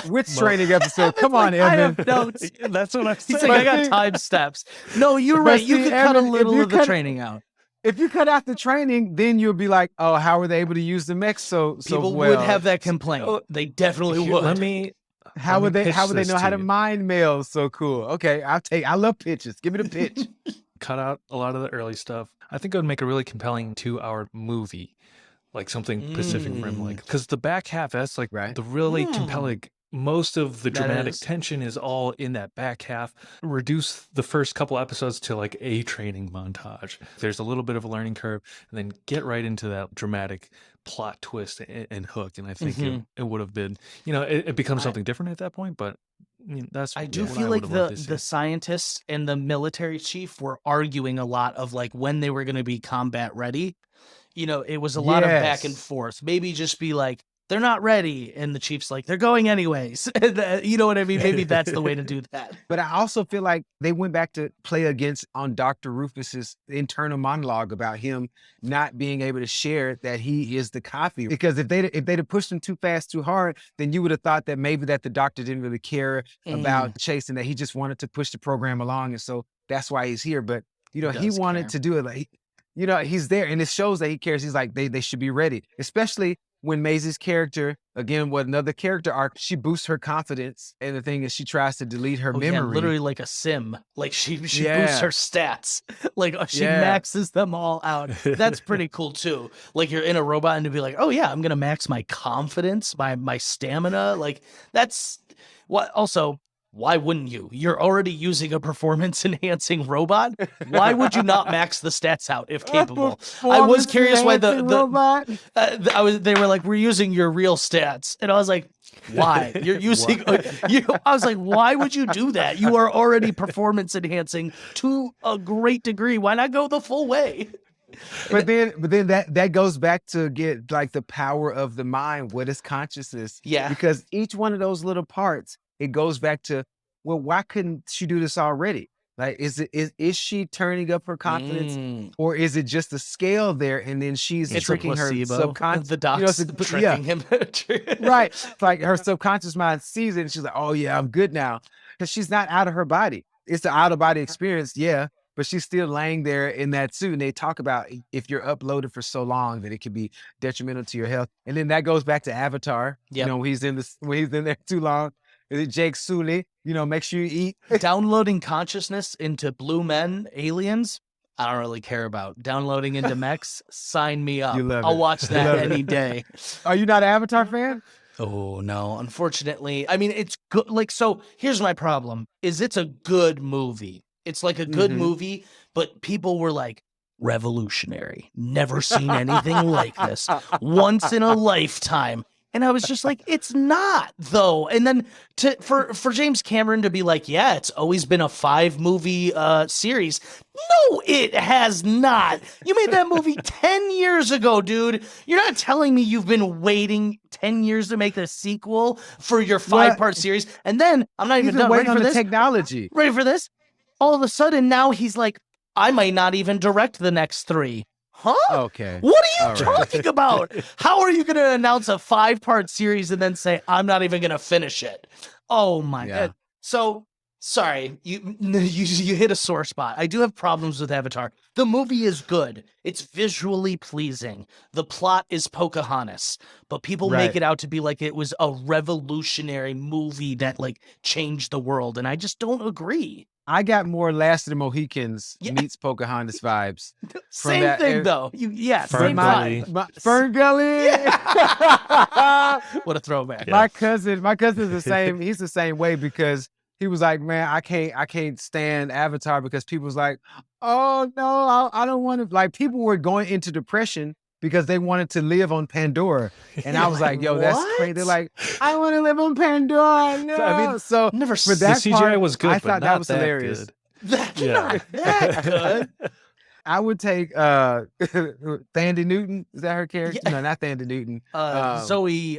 which training episode? Come on, I Evan. have notes. That's what I'm He's saying. like, I got time steps. No, you're right. You see, could cut a Evan, if little you of the cut- training out. if you cut out the training, then you'll be like, oh, how were they able to use the mech so People well? would have that complaint. They definitely would. How would they pitch know this how to to you. mind meld so cool? Okay, I love pitches. Give me the pitch. Cut out a lot of the early stuff. I think it would make a really compelling 2-hour movie, like something Pacific Rim like. Because the back half, that's like Right. the really compelling. Most of the That dramatic is. tension is all in that back half. Reduce the first couple episodes to like a training montage. There's a little bit of a learning curve, and then get right into that dramatic plot twist and hook. And I think it would have been, it becomes something different at that point. But that's I do what feel I like would have loved to the see. scientists and the military chief were arguing a lot of like when they were going to be combat ready. It was a lot of back and Yes. forth. Maybe just be like, they're not ready. And the chief's like, they're going anyways. You know what I mean? Maybe that's the way to do that. But I also feel like they went back to play against on Dr. Rufus's internal monologue about him not being able to share that he is the copy. Because if they'd have pushed him too fast, too hard, then you would have thought that maybe that the doctor didn't really care about Chase and that he just wanted to push the program along. And so that's why he's here. But, he does wanted care. to do it. Like, he's there and it shows that he cares. He's like, they should be ready, especially when Maisie's character, again, with another character arc, she boosts her confidence. And the thing is, she tries to delete her memory. Yeah, literally like a sim. Like she boosts Yeah. her stats. Like she Yeah. maxes them all out. That's pretty cool too. Like you're in a robot and to be like, oh yeah, I'm gonna max my confidence, my stamina. Like that's what. Also, why wouldn't you? You're already using a performance enhancing robot. Why would you not max the stats out if capable? I was curious why the robot. they were like, we're using your real stats. And I was like, why? You're using, I was like, why would you do that? You are already performance enhancing to a great degree. Why not go the full way? But then that goes back to get like the power of the mind. What is consciousness? Yeah. Because each one of those little parts, it goes back to, well, why couldn't she do this already? Like, is she turning up her confidence, or is it just a scale there, and then she's It's tricking a her placebo. subconscious? The doc's tricking him. Right. It's like her subconscious mind sees it, and she's like, "Oh yeah, I'm good now," because she's not out of her body. It's the out of body experience, yeah, but she's still laying there in that suit. And they talk about if you're uploaded for so long that it can be detrimental to your health, and then that goes back to Avatar. Yep. When he's in there too long. Jake Sully, make sure you eat. Downloading consciousness into blue men, aliens, I don't really care about. Downloading into mechs, sign me up. You love I'll it. watch that any day. Are you not an Avatar fan? Oh, no. Unfortunately, I mean, it's good. Like, so here's my problem is it's a good movie. It's like a good movie, but people were like, revolutionary. Never seen anything like this. Once in a lifetime. And I was just like, it's not, though. And then for James Cameron to be like, yeah, it's always been a 5-movie series. No, it has not. You made that movie 10 years ago, dude. You're not telling me you've been waiting 10 years to make a sequel for your 5-part series. And then, I'm not even done. Waiting Ready on for the this? technology. Ready for this? All of a sudden, now he's like, I might not even direct the next 3. Huh? Okay. What are you talking about? How are you going to announce a 5-part series and then say, I'm not even going to finish it? Oh my God. So, sorry, you hit a sore spot. I do have problems with Avatar. The movie is good. It's visually pleasing. The plot is Pocahontas, but people make it out to be like it was a revolutionary movie that like changed the world. And I just don't agree. I got more Last of the Mohicans meets Pocahontas vibes. Same thing, though. Same Ferngully. vibe. Ferngully. What a throwback. My cousin's the same. He's the same way because he was like, man, I can't stand Avatar because people was like, oh no, I don't want to. Like people were going into depression because they wanted to live on Pandora. And I was like, yo, that's crazy. They're like, I want to live on Pandora. No. So never for that the CGI part, was good, I but thought not that was that hilarious. good. That's Yeah. not that good. I would take Thandie Newton. Is that her character? Yeah. No, not Thandie Newton. Zoe,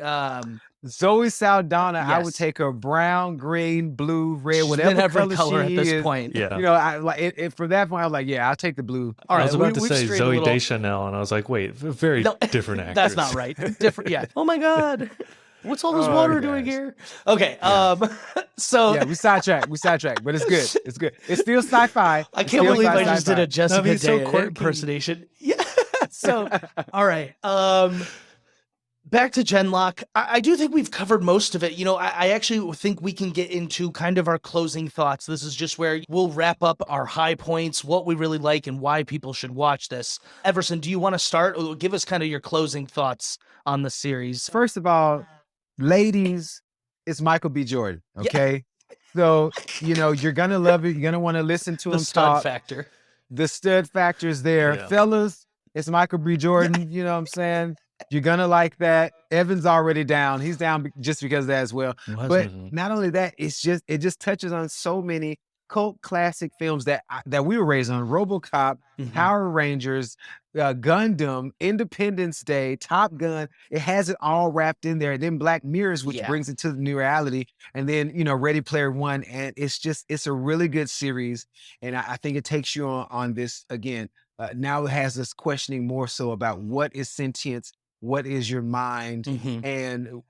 Zoe Saldana. I would yes. take her brown, green, blue, red, she's whatever been every color color she at this is. point. Yeah. I like it. From that point, I was like, yeah, I'll take the blue. All right, I was about to we've say strayed a Zoe little- Deschanel, and I was like, wait, very No, different actress. That's not right. Different. Yeah. Oh my God. What's all this Oh, water doing gosh. here? Okay. So Yeah, we sidetracked, but it's good. It's good. It's still sci-fi. I It's can't still believe I just did sci-fi. a Jessica mean, it's so Day quirky. impersonation. Yeah. So, all right. Back to Genlock. I do think we've covered most of it. You know, I actually think we can get into kind of our closing thoughts. This is just where we'll wrap up our high points, what we really like, and why people should watch this. Everson, do you want to start? Or give us kind of your closing thoughts on the series. First of all, ladies, it's Michael B. Jordan. Yeah. Okay. So, you're going to love it. You're going to want to listen to The him stud talk. factor. The stud factor is there. Yeah. Fellas, it's Michael B. Jordan. You know what I'm saying? You're going to like that. Evan's already down. He's down just because of that as well. But not only that, it just touches on so many cult classic films that we were raised on. RoboCop, Power Rangers, Gundam, Independence Day, Top Gun. It has it all wrapped in there. And then Black Mirrors, which brings it to the new reality. And then, Ready Player One. And it's a really good series. And I think it takes you on this again. Now it has us questioning more so about what is sentience, what is your mind, and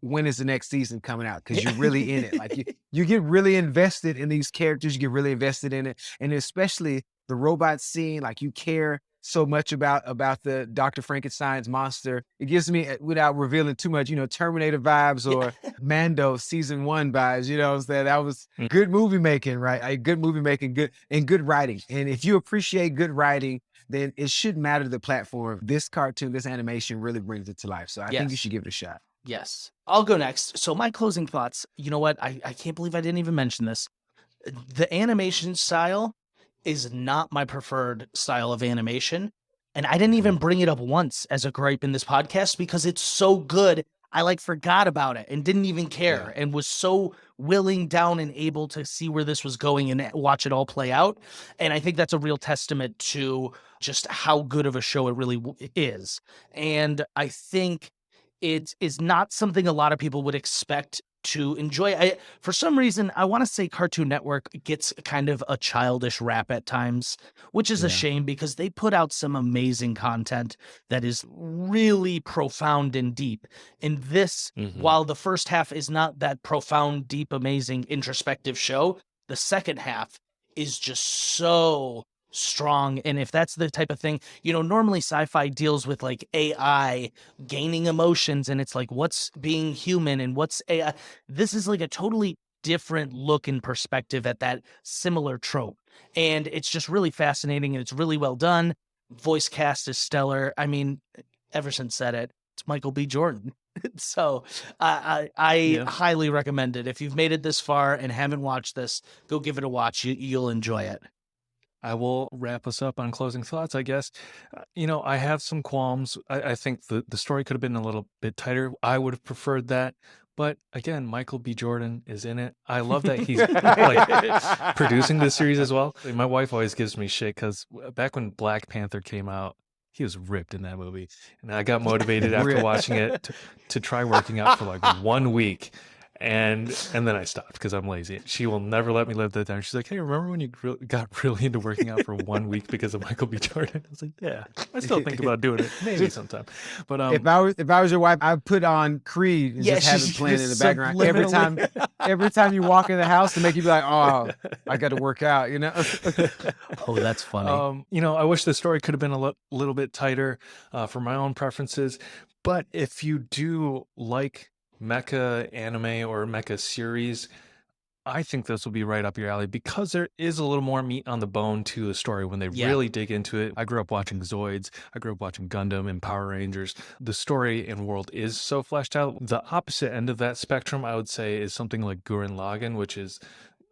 when is the next season coming out? Because you're really in it. Like you get really invested in these characters. You get really invested in it, and especially the robot scene. Like you care so much about the Dr. Frankenstein's monster. It gives me, without revealing too much, Terminator vibes or Mando season 1 vibes. You know what I'm saying? That was good movie making, right? Good movie making, good writing. And if you appreciate good writing, then it shouldn't matter the platform. This cartoon, this animation really brings it to life. So I think you should give it a shot. Yes. I'll go next. So my closing thoughts, you know what? I can't believe I didn't even mention this. The animation style is not my preferred style of animation. And I didn't even bring it up once as a gripe in this podcast because it's so good. I forgot about it and didn't even care and was so willing, down, and able to see where this was going and watch it all play out. And I think that's a real testament to just how good of a show it really is. And I think it is not something a lot of people would expect to enjoy. For some reason, I want to say Cartoon Network gets kind of a childish rap at times, which is a shame because they put out some amazing content that is really profound and deep. And this, while the first half is not that profound, deep, amazing, introspective show, the second half is just so strong. And if that's the type of thing, normally sci-fi deals with AI gaining emotions and it's what's being human and what's AI. This is a totally different look and perspective at that similar trope. And it's just really fascinating and it's really well done. Voice cast is stellar. I mean, Everson said it. It's Michael B. Jordan. So I highly recommend it. If you've made it this far and haven't watched this, go give it a watch. You'll enjoy it. I will wrap us up on closing thoughts, I guess. I have some qualms. I think the story could have been a little bit tighter. I would have preferred that. But again, Michael B. Jordan is in it. I love that he's producing this series as well. My wife always gives me shit because back when Black Panther came out, he was ripped in that movie. And I got motivated after watching it to try working out for 1 week. And then I stopped because I'm lazy. She will never let me live that down. She's like, "Hey, remember when you got really into working out for 1 week because of Michael B. Jordan?" I was like, "Yeah, I still think about doing it maybe sometime." But if I was your wife, I'd put on Creed and just have it playing in the background every time you walk in the house to make you be like, "Oh, I got to work out," Oh, that's funny. I wish the story could have been a little bit tighter for my own preferences. But if you do like mecha anime or mecha series, I think this will be right up your alley because there is a little more meat on the bone to the story when they really dig into it. I grew up watching Zoids. I grew up watching Gundam and Power Rangers. The story and world is so fleshed out. The opposite end of that spectrum, I would say, is something like Gurren Lagann, which is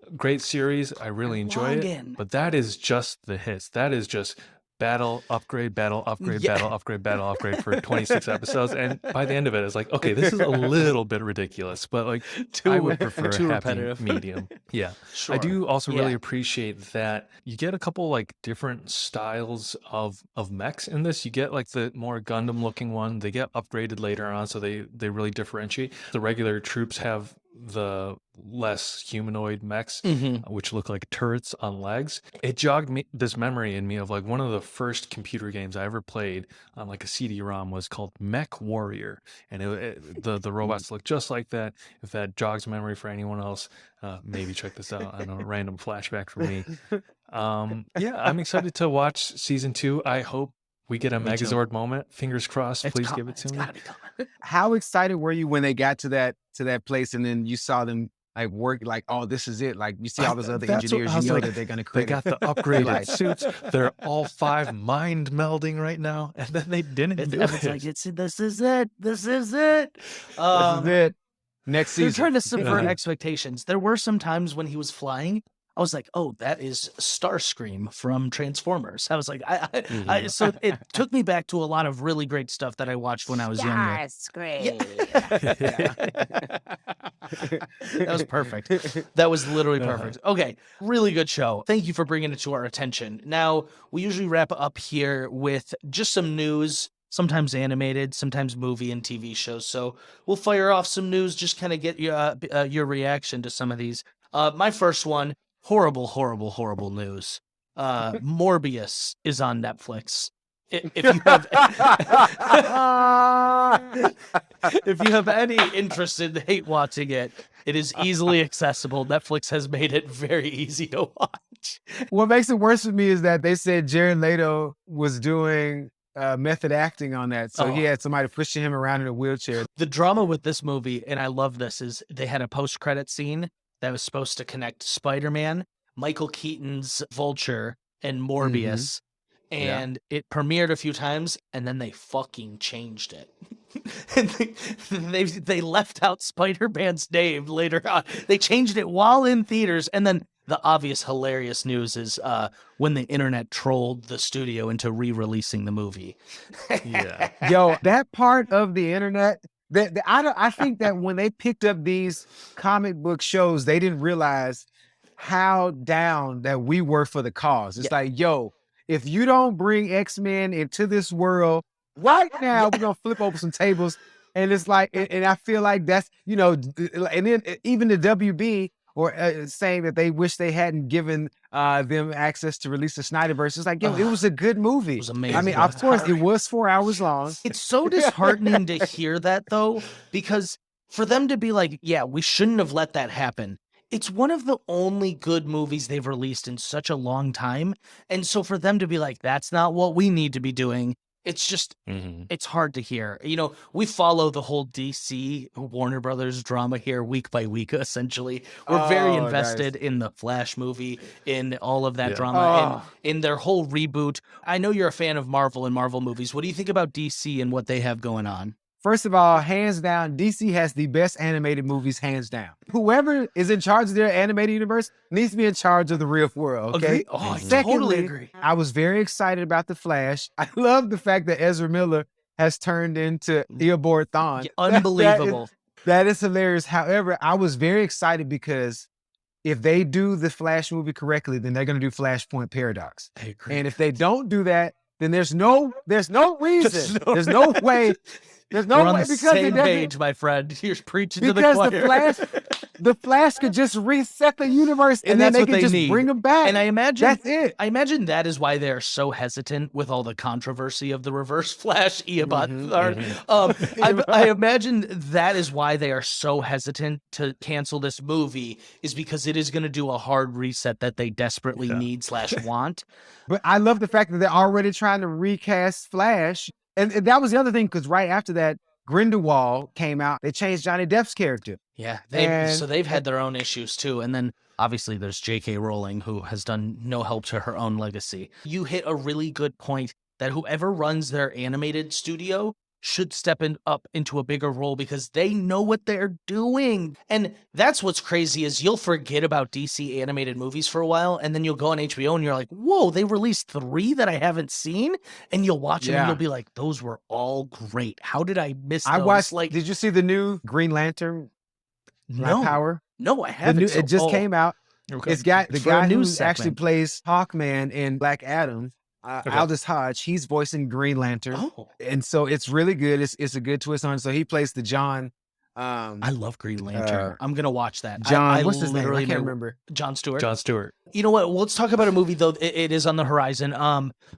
a great series. I really enjoy it. But that is just the hits. That is just battle, upgrade, battle, upgrade, battle, upgrade, battle, upgrade for 26 episodes. And by the end of it, it's okay, this is a little bit ridiculous, but I would prefer a happy medium. Yeah. Sure. I do also really appreciate that you get a couple different styles of mechs in this. You get the more Gundam looking one. They get upgraded later on, so they really differentiate. The regular troops have the less humanoid mechs, Mhm. which look like turrets on legs. It jogged this memory in me of like one of the first computer games I ever played on like a CD-ROM was called Mech Warrior, and the robots look just like that. If that jogs memory for anyone else, maybe check this out. I know, random flashback for me. Yeah, I'm excited to watch season 2. I hope we get a Me too. Megazord moment. Fingers crossed. It's Please coming. give it to It's me. gotta be coming. How excited were you when they got to that place and then you saw them like work like, oh, this is it. Like you see all those other That's what engineers, I you was know like, that they're gonna They create. got the upgraded like- suits. They're all 5 mind melding right now, and then they didn't do It's it. like this is it. This is it. This is it. Next They're season. trying to subvert Uh-huh. expectations. There were some times when he was flying, I was like, "Oh, that is Starscream from Transformers." I was like, so it took me back to a lot of really great stuff that I watched when I was younger. That was perfect. That was literally perfect. Okay, really good show. Thank you for bringing it to our attention. Now, we usually wrap up here with just some news, sometimes animated, sometimes movie and TV shows. So we'll fire off some news, just kind of get your reaction to some of these. My first one, horrible news. Morbius is on Netflix. If you have if you have any interest in hate watching it, it is easily accessible. Netflix has made it very easy to watch. What makes it worse for me is that they said Jared Leto was doing method acting on that. So he Oh. had somebody pushing him around in a wheelchair. The drama with this movie, and I love this, is they had a post-credit scene that was supposed to connect Spider-Man, Michael Keaton's Vulture, and Morbius. Yeah. And it premiered a few times, and then they fucking changed it. And they left out Spider-Man's name later on. They changed it while in theaters, and then the obvious hilarious news is when the internet trolled the studio into re-releasing the movie. Yeah. Yo, that part of the internet, I think that when they picked up these comic book shows, they didn't realize how down that we were for the cause. It's like, yo, if you don't bring X-Men into this world right now, we're gonna flip over some tables. And it's like, and I feel like that's, and then even the WB or saying that they wish they hadn't given them access to release the Snyderverse. It's like, yo, it was a good movie. It was amazing. I mean, of course, it was 4 hours long. It's so disheartening to hear that, though, because for them to be like, yeah, we shouldn't have let that happen. It's one of the only good movies they've released in such a long time. And so for them to be like, that's not what we need to be doing. It's just, it's hard to hear. We follow the whole DC Warner Brothers drama here week by week, essentially. We're very Oh, invested in the Flash movie, in all of that drama, and in their whole reboot. I know you're a fan of Marvel and Marvel movies. What do you think about DC and what they have going on? First of all, hands down, DC has the best animated movies, hands down. Whoever is in charge of their animated universe needs to be in charge of the real world, okay? Agree? Oh, I Secondly, totally agree. I was very excited about The Flash. I love the fact that Ezra Miller has turned into Eobard Thawne. Yeah, unbelievable. That is hilarious. However, I was very excited because if they do the Flash movie correctly, then they're going to do Flashpoint Paradox. I agree. And if they don't do that, then there's no reason. There's no way. There's no We're on way the because same page, my friend. You're preaching to the because choir. the Flash could just reset the universe and then that's they what could they just need. bring them back. And I imagine that's it. I imagine that is why they're so hesitant with all the controversy of the Reverse Flash Eobard Thawne. I imagine that is why they are so hesitant to cancel this movie, is because it is going to do a hard reset that they desperately need / want. But I love the fact that they're already trying to recast Flash. And that was the other thing, because right after that, Grindelwald came out. They changed Johnny Depp's character. Yeah, And- they've had their own issues too. And then obviously there's J.K. Rowling, who has done no help to her own legacy. You hit a really good point that whoever runs their animated studio should step up into a bigger role, because they know what they're doing. And that's what's crazy, is you'll forget about DC animated movies for a while, and then you'll go on HBO and you're like, whoa, they released 3 that I haven't seen? And you'll watch them and Yeah. you'll be like, those were all great. How did I miss those? I watched, like, did you see the new Green Lantern Black Power? No, I The haven't. new, it just came out. Okay. It's got the For a guy who news actually segment. plays Hawkman in Black Adam, Okay. Aldous Hodge. He's voicing Green Lantern. Oh, And so it's really good. It's a good twist on it. So he plays the John I love Green Lantern. I'm gonna watch that. John, I what's his name? I literally can't remember. John Stewart. Jon Stewart. You know what? Let's talk about a movie though. It is on the horizon.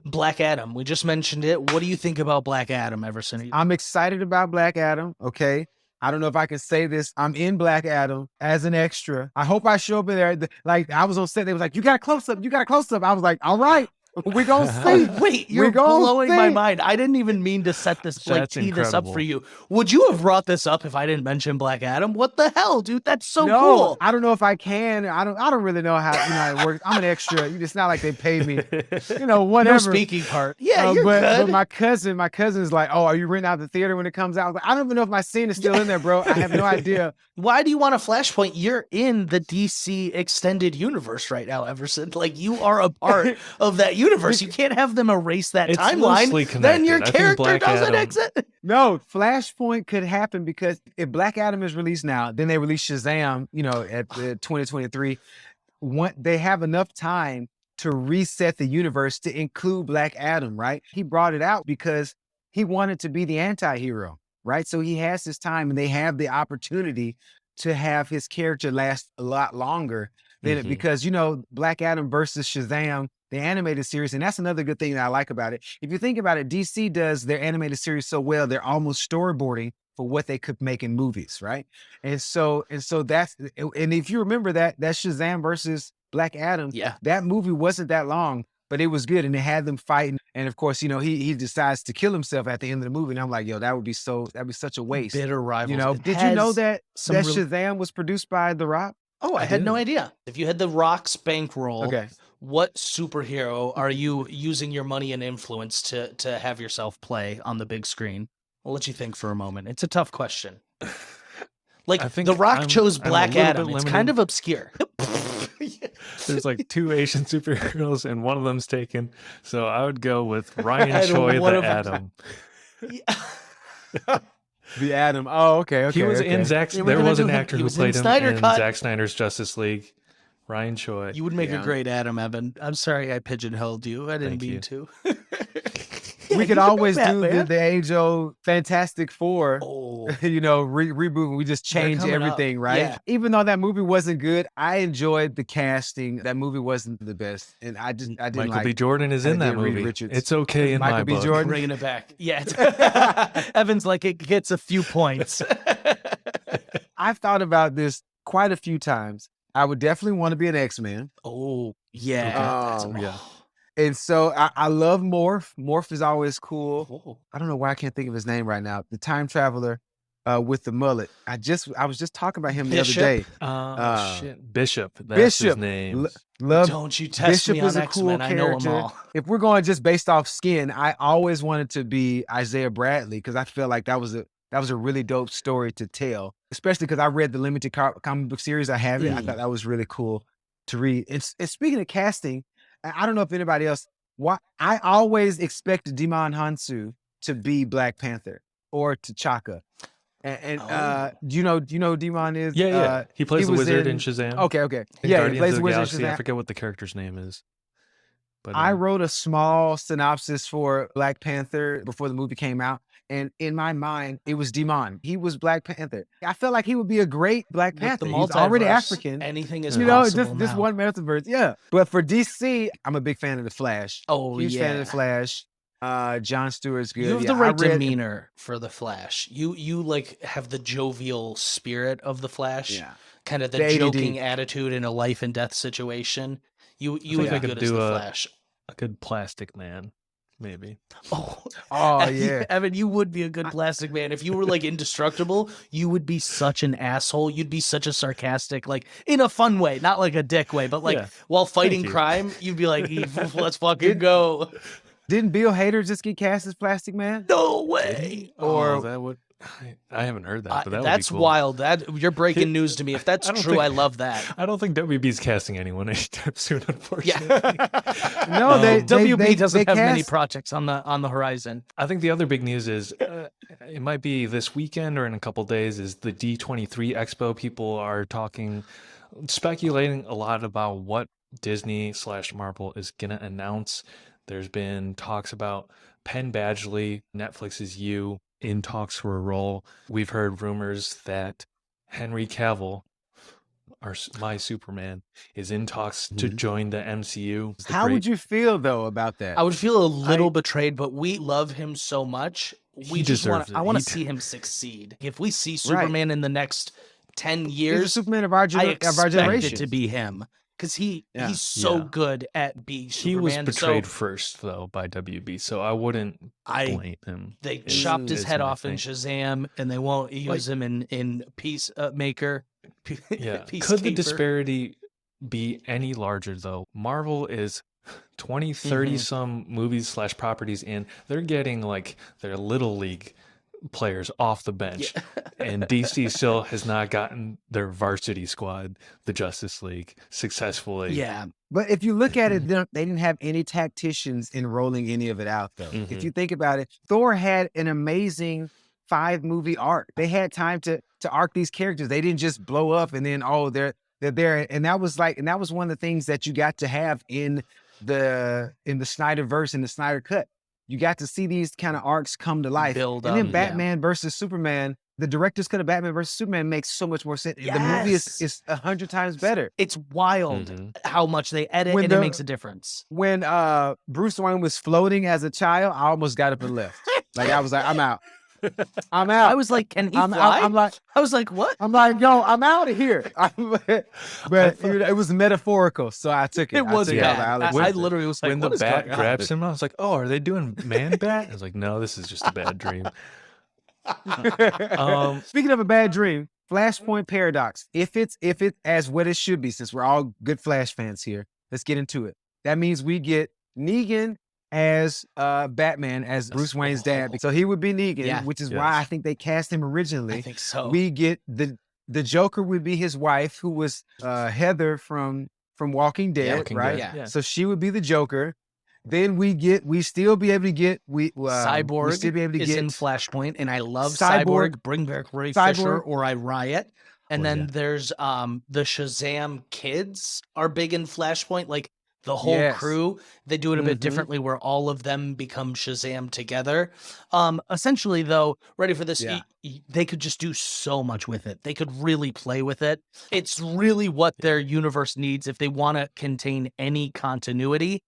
Black Adam. We just mentioned it. What do you think about Black Adam, Eversen? I'm excited about Black Adam. Okay. I don't know if I can say this. I'm in Black Adam as an extra. I hope I show up in there. Like I was on set. They was like, "You got a close up. You got a close up." I was like, "All right, we're gonna see." Wait, you're blowing my mind. I didn't even mean to set this, That's tee this up incredible. for you. Would you have brought this up if I didn't mention Black Adam? What the hell, dude? That's so No, cool. I don't know if I can. I don't really know how it works. I'm an extra. It's not like they pay me. Whatever. No speaking part. Yeah, you're but good. my cousin's like, "Oh, are you renting out the theater when it comes out?" I was like, I don't even know if my scene is still in there, bro. I have no idea. Why do you want a Flashpoint? You're in the DC extended universe right now, Everson. Like, you are a part of that universe. You can't have them erase that It's loosely timeline. Then your connected. I think character Black doesn't Adam- exit. No, Flashpoint could happen because if Black Adam is released now, then they release Shazam, at the 2023. They have enough time to reset the universe to include Black Adam, right? He brought it out because he wanted to be the anti-hero, right? So he has his time and they have the opportunity to have his character last a lot longer than it, because, Black Adam versus Shazam, the animated series, and that's another good thing that I like about it. If you think about it, DC does their animated series so well, they're almost storyboarding for what they could make in movies, right? And so that's, and if you remember that Shazam versus Black Adam, Yeah. that movie wasn't that long, but it was good, and it had them fighting. And of course, he decides to kill himself at the end of the movie, and I'm like, yo, that'd be such a waste. Bitter rivals. It Did you know has that some that real- Shazam was produced by The Rock? Oh, I had no idea. If you had the Rock's bankroll, Okay. what superhero are you using your money and influence to have yourself play on the big screen? I'll let you think for a moment. It's a tough question. Like, I think The Rock chose I'm a Black little bit Adam. It's kind limited. of obscure. There's like 2 Asian superheroes and one of them's taken. So I would go with Ryan And Choi, one the of them's- Adam. The Adam. Oh, okay. He was in Zack. Yeah, we're There gonna was do an him. actor He who was in played him Snyder in Cut. Zack Snyder's Justice League. Ryan Choi. You would make a Yeah. great Adam, Evan. I'm sorry I pigeonholed you. I didn't Thank mean you. to. We could always do the age old Fantastic Four, Oh, reboot. And we just change coming up. everything, right? Yeah. Even though that movie wasn't good, I enjoyed the casting. That movie wasn't the best, and I didn't Michael like B. Jordan is how in they that did Reed movie. Richards. It's okay in Michael my B. book. Jordan. bringing it back. Yeah. Evan's like, it gets a few points. I've thought about this quite a few times. I would definitely want to be an X-Man. Oh, yeah. Yeah. And so I love Morph. Morph is always cool. Oh. I don't know why I can't think of his name right now. The time traveler with the mullet. I was just talking about him the Bishop? other day. Shit. Bishop. That's his Bishop. name. Love Don't you test Bishop me is on a cool X-Men. I know them character. all. If we're going just based off skin, I always wanted to be Isaiah Bradley because I feel like that was a really dope story to tell, especially because I read the limited comic book series. I have it. I thought that was really cool to read. And speaking of casting, I don't know if anybody else. I always expected Demon Hansu to be Black Panther or T'Chaka. And do you know who Demon is? Yeah. He plays the was wizard in in- Shazam. Okay. In Yeah, he Guardians plays of the the wizard in Galaxy. I Shazam. forget what the character's name is. But I wrote a small synopsis for Black Panther before the movie came out. And in my mind, it was Demon. He was Black Panther. I felt like he would be a great Black With Panther. the He's already multiverse, African. Anything is Just possible this now. one multiverse. Yeah. But for DC, I'm a big fan of The Flash. Oh, Huge fan of yeah. The Flash. John Stewart's good. You have Yeah, the right I read- demeanor for the Flash. You like have the jovial spirit of the Flash. Yeah. Kind of the The ADD. joking attitude in a life and death situation. You would think be I good could as do the a- Flash. a good Plastic Man, maybe. Oh, Oh, yeah. Evan, you would be a good Plastic Man if you were like indestructible. You would be such an asshole. You'd be such a sarcastic, like in a fun way, not like a dick way, but like Yeah. while fighting you. crime, you'd be like, "Let's fucking go." Didn't Bill Hader just get cast as Plastic Man? No way. Or that would. I haven't heard that, but that would That's be cool. wild. That you're breaking news to me. If that's I don't true, think- I love that. I don't think WB's casting anyone anytime soon, unfortunately. No, they WB doesn't have many cast- projects on the horizon. I think the other big news is it might be this weekend or in a couple days is the D23 Expo. People are speculating a lot about what Disney/Marvel is going to announce. There's been talks about Penn Badgley, Netflix's You, in talks for a role. We've heard rumors that Henry Cavill, my Superman, is in talks to join the MCU. How would you feel though about that? I would feel a little betrayed, but we love him so much. He deserves it. I want He to see him succeed. If we see Right. Superman in the next 10 He's the years, Superman of our, I of our expect generation. it to be him because he's so Yeah. good at being He Superman. was betrayed So first though by WB, so I wouldn't blame him. they is- chopped his is head my off in thing. Shazam, and they won't use him in Peacemaker. Yeah. Could the Peacekeeper. disparity be any larger though? Marvel is 20, 30 some movies / properties in. They're getting like their little league players off the bench. And DC still has not gotten their varsity squad, the Justice League, successfully. Yeah, But if you look at it, they didn't have any tacticians in rolling any of it out, though. If you think about it, Thor had an amazing 5-movie arc. They had time to arc these characters. They didn't just blow up and then they're there. And that was one of the things that you got to have in the Snyderverse and the Snyder Cut. You got to see these kind of arcs come to life. Build and then up, Batman versus Superman. The director's cut of Batman versus Superman makes so much more sense. The movie is 100 times better. it's wild how much they edit, When and it the- makes a difference. When Bruce Wayne was floating as a child, I almost got up and left. Like I was like, I'm out. I'm out. I was like, can he I'm fly? I'm like, I was like, what? I'm like, yo, I'm out of here. But it was metaphorical, so I took it. It was I took it. bad. I was I like, literally was like, When what the is bat going on? grabs him, I was like, "Oh, are they doing Man Bat?" I was like, "No, this is just a bad dream." Speaking of a bad dream, Flashpoint Paradox. If it's as what it should be, since we're all good Flash fans here, let's get into it. That means we get Negan as Batman, as Bruce Wayne's dad. So he would be Negan, Yeah. which is why I think they cast him originally. I think so. We get the Joker would be his wife, who was Heather from Walking Dead, Walking right? Dead, yeah. So she would be the Joker. Then we still be able to get Cyborg we still be able to is get in Flashpoint, and I love Cyborg. Cyborg. Bring back Ray Cyborg. Fisher, or I riot. And Oh, then yeah. there's the Shazam kids are big in Flashpoint. Like the whole Yes. crew, they do it a bit differently, where all of them become Shazam together. Essentially, though, ready for this? Yeah. They could just do so much with it. They could really play with it. It's really what their universe needs if they want to contain any continuity.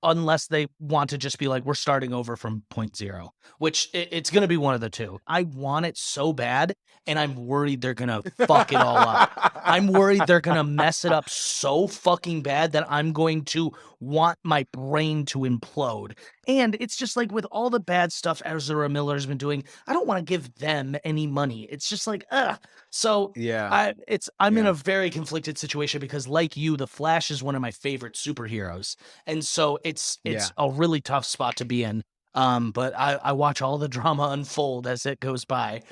Unless they want to just be like, we're starting over from point zero, which it's going to be one of the two. I want it so bad, and I'm worried they're going to fuck it all up. I'm worried they're going to mess it up so fucking bad that I'm going to want my brain to implode. And it's just like with all the bad stuff Ezra Miller's been doing, I don't want to give them any money. It's just like, ugh. So yeah. I'm in Yeah. a very conflicted situation because, like you, the Flash is one of my favorite superheroes, and so it's a really tough spot to be in. But I watch all the drama unfold as it goes by.